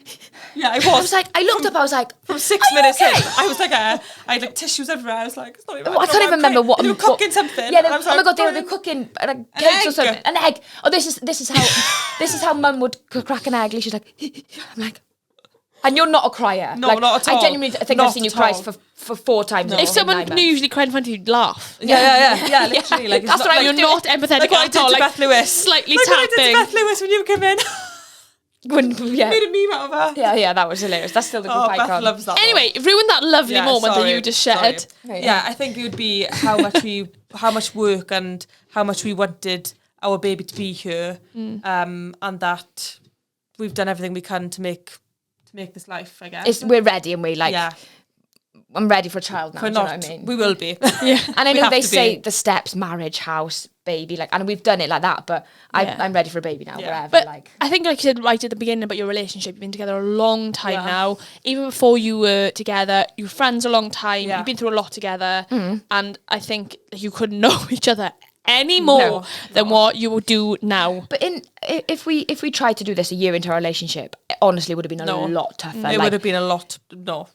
Yeah, I was. I was like, I looked up. I was like, from 6 minutes in, I was like, I had like tissues everywhere. I was like, it's not even. I can't even remember what. They were cooking something. Yeah, oh my God, they were cooking like cakes or something. An egg. Oh, this is how Mum would crack an egg. She's like, I'm like. And you're not a crier. No, like, not at all. I genuinely think I've seen you cry for 4 times. If someone usually cried in front of you, you'd laugh. Yeah, literally. Like, that's right. You're not empathetic at all. Like Beth Lewis, slightly like tapping. I did to Beth Lewis when you came in. Made a meme out of her. Yeah, that was hilarious. That's still the group icon. Beth loves that. Anyway, ruin that lovely moment that you just shared. Yeah, I think it would be how much work and how much we wanted our baby to be here, and that we've done everything we can to make this life, I guess. We're ready, and we like. Yeah. I'm ready for a child now. Do you know what I mean? We will be. Yeah. And I know they say the steps: marriage, house, baby. Like, and we've done it like that. But I'm ready for a baby now. Yeah. Wherever. But like, I think, like you said right at the beginning about your relationship, you've been together a long time now. Even before you were together, you were friends a long time. You've been through a lot together, and I think you couldn't know each other any more than what you would do now. But if we tried to do this a year into our relationship, it honestly would have been a lot tougher. It would have been a lot.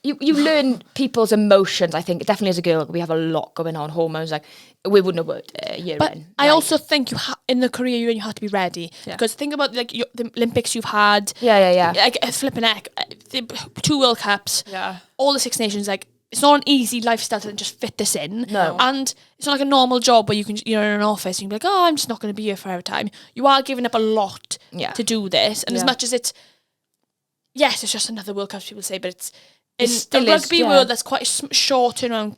You learn people's emotions. I think definitely as a girl we have a lot going on, hormones. Like we wouldn't have worked a year but in. I also think in the career you're in, you have to be ready because think about like the Olympics you've had. Yeah. Like flipping heck, the 2 World Cups. Yeah. All the Six Nations. Like it's not an easy lifestyle to just fit this in. No. And it's not like a normal job where you're in an office and you can be like, oh, I'm just not going to be here forever time. You are giving up a lot to do this, and as much as it's just another World Cup, people say, but it's in the rugby world that's quite a short turnaround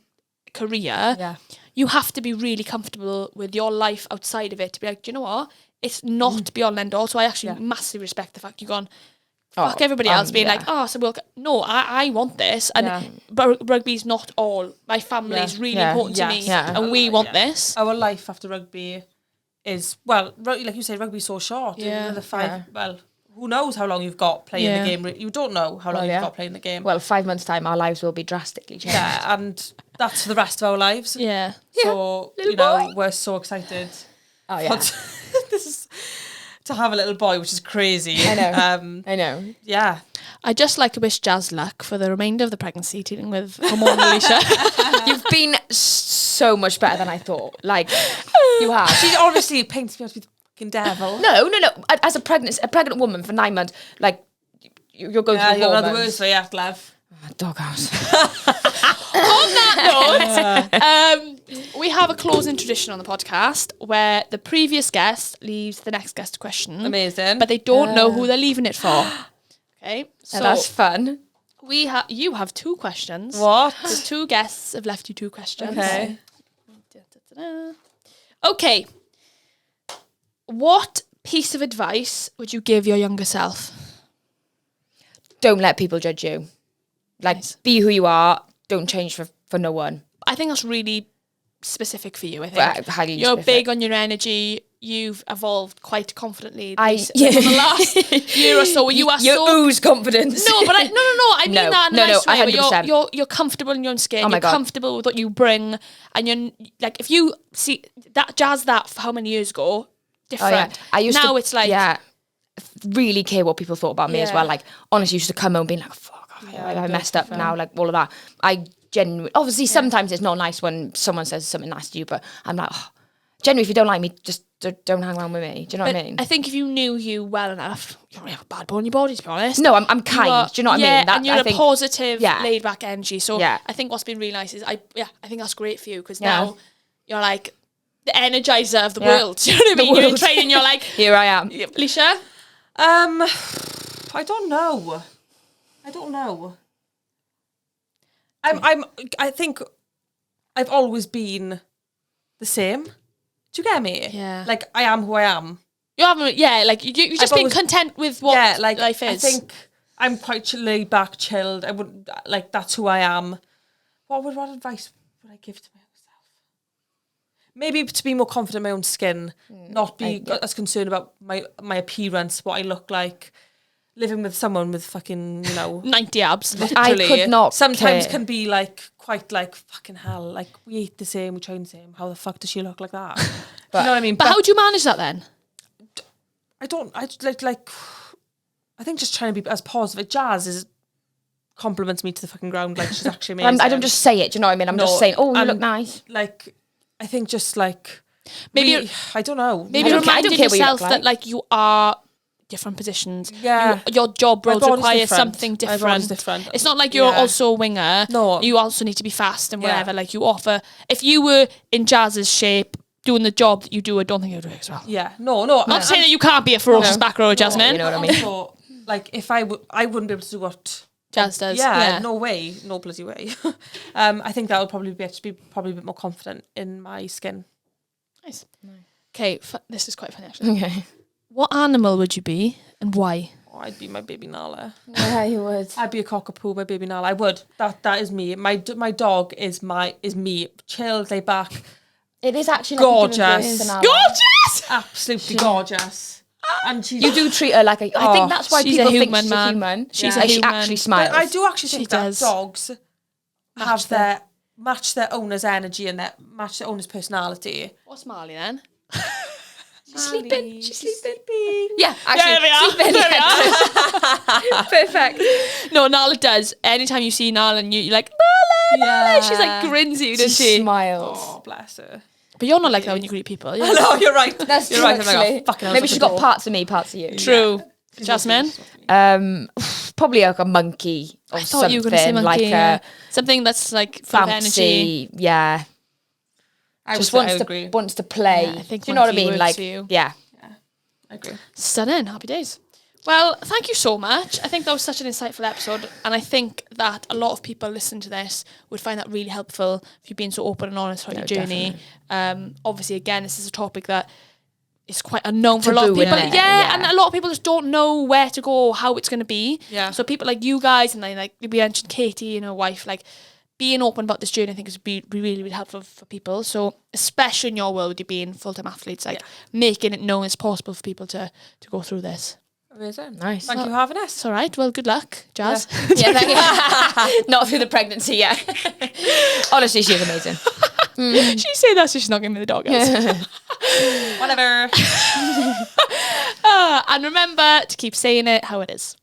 career. Yeah. You have to be really comfortable with your life outside of it to be like, do you know what? It's not be all and end all. So I actually massively respect the fact you've gone, fuck everybody else being like, oh, so World Cup. No, I want this. And but rugby's not all. My family is really important to me. Yeah. And we want this. Our life after rugby is, well, like you say, rugby's so short. Yeah. Another 5, well, who knows how long you've got playing the game. You don't know how long you've got playing the game. Well, 5 months' time, our lives will be drastically changed. Yeah, and that's for the rest of our lives. Yeah. So, we're so excited. Oh, yeah. This is to have a little boy, which is crazy. I know. I know. Yeah. I'd just like to wish Jazz luck for the remainder of the pregnancy dealing with hormonal Alisha. You've been so much better than I thought. Like, you have. She obviously paints me out to be the fucking devil. No. As a pregnant woman for 9 months, like, you're going through you're hormones. the worst way after love. Doghouse. On that note, we have a closing tradition on the podcast where the previous guest leaves the next guest a question. Amazing. But they don't know who they're leaving it for. Okay, so that's fun. You have 2 questions. What? The 2 guests have left you 2 questions. Okay. Okay. What piece of advice would you give your younger self? Don't let people judge you. Like, be who you are. Don't change for no one. I think that's really specific for you. I think highly you're specific. big on your energy. You've evolved quite confidently over Yeah. the last year or so. You are you so ooze confidence. no, but I mean that in a nice way. 100%. But you're comfortable in your own skin. Oh my you're God. comfortable with what you bring, and you're like, if you see that Jazz that for how many years ago, different. Oh, yeah. I used now to, it's like really care what people thought about me as Yeah. well. Like, honestly, used to come home being like, fuck off, I messed up now, like all of that. I genuinely, obviously sometimes it's not nice when someone says something nice to you, but I'm like, genuinely, if you don't like me, just don't hang around with me. Do you know what I mean? I think if you knew you well enough, you don't really have a bad bone in your body, to be honest. No, I'm kind. Do you know what I mean? And you're a positive, Yeah. laid back energy. So Yeah. I think what's been really nice is I think that's great for you because now you're like the energizer of the world. Do you know what I mean? You're in training. You're like, here I am. Alisha. I don't know. I think I've always been the same. Do you get me? Yeah. Like, I am who I am. You're having, like you're just being content with what life is. I think I'm quite laid back, chilled. I wouldn't, like, that's who I am. What advice would I give to myself? Maybe to be more confident in my own skin, not be as concerned about my appearance, what I look like. Living with someone with fucking, 90 abs. I could not sometimes care. can be like quite like fucking hell. Like, we eat the same, we train the same. How the fuck does she look like that? You know what I mean? But how do you manage that then? I think just trying to be as positive. Jazz compliments me to the fucking ground, like she's actually amazing. I don't just say it, do you know what I mean? I'm just saying, you look nice. Like, I think just like maybe I don't know. Maybe reminding yourself that like you are different positions. Yeah. Your job roles require something My body's different. different. It's not like you're also a winger. No. You also need to be fast and whatever. Like you offer. If you were in Jazz's shape, doing the job that you do, I don't think you'd do it as well. Yeah. No. I'm not saying that you can't be a ferocious back rower, Jasmine. You know what I mean? Also, like, if I wouldn't be able to do what Jazz does. Yeah, no way, no bloody way. I think that would probably be a bit more confident in my skin. Nice. Okay, this is quite funny actually. Okay. What animal would you be and why? Oh, I'd be my baby Nala. Yeah, you would. I'd be a cockapoo, my baby Nala. I would. That is me. My dog is me. Chilled, laid back. It is actually gorgeous. Gorgeous! Absolutely gorgeous. And you do treat her like I think that's why she's people a human, think she's man. a human. She's a human. She actually smiles. But I do actually think that dogs have their match their owner's energy and match their owner's personality. What's Marley then? She's sleeping. Sleeping. Yeah, actually, There we are. sleeping. There we are. Perfect. No, Nala does. Anytime you see Nala and you're like, Nala, she's like grins at you, doesn't she? Smiles. Oh, bless her. But you're not like that when you greet people. I know, you're right. That's you're true, right. I'm like, actually. oh, fucking hell, Maybe it's she's like a got dog. parts of me, parts of you. True. Jasmine? Probably like a monkey or I thought you were going to say something, monkey. like Yeah. Something that's like full of energy. bouncy, yeah. I Just would say I agree. wants to play. Yeah, I think Do you know what I monkey mean? works Like, for you. yeah. I agree. Stunning. Happy days. Well, thank you so much. I think that was such an insightful episode, and I think that a lot of people listening to this would find that really helpful if you've been so open and honest about your journey. Obviously, again, this is a topic that is quite unknown for a lot of Taboo, people. isn't it? Yeah, and a lot of people just don't know where to go, how it's going to be. Yeah. So people like you guys, and then like we mentioned Katie and her wife, like being open about this journey, I think is be really, really helpful for people. So especially in your world, with you being full-time athletes, like making it known as possible for people to go through this. Amazing. Nice. Thank you for having us. It's all right. Well, good luck, Jazz. Yeah, thank you. Not through the pregnancy, yeah. Honestly, she's amazing. She say that, so she's not giving me the dog. Whatever. And remember to keep saying it how it is.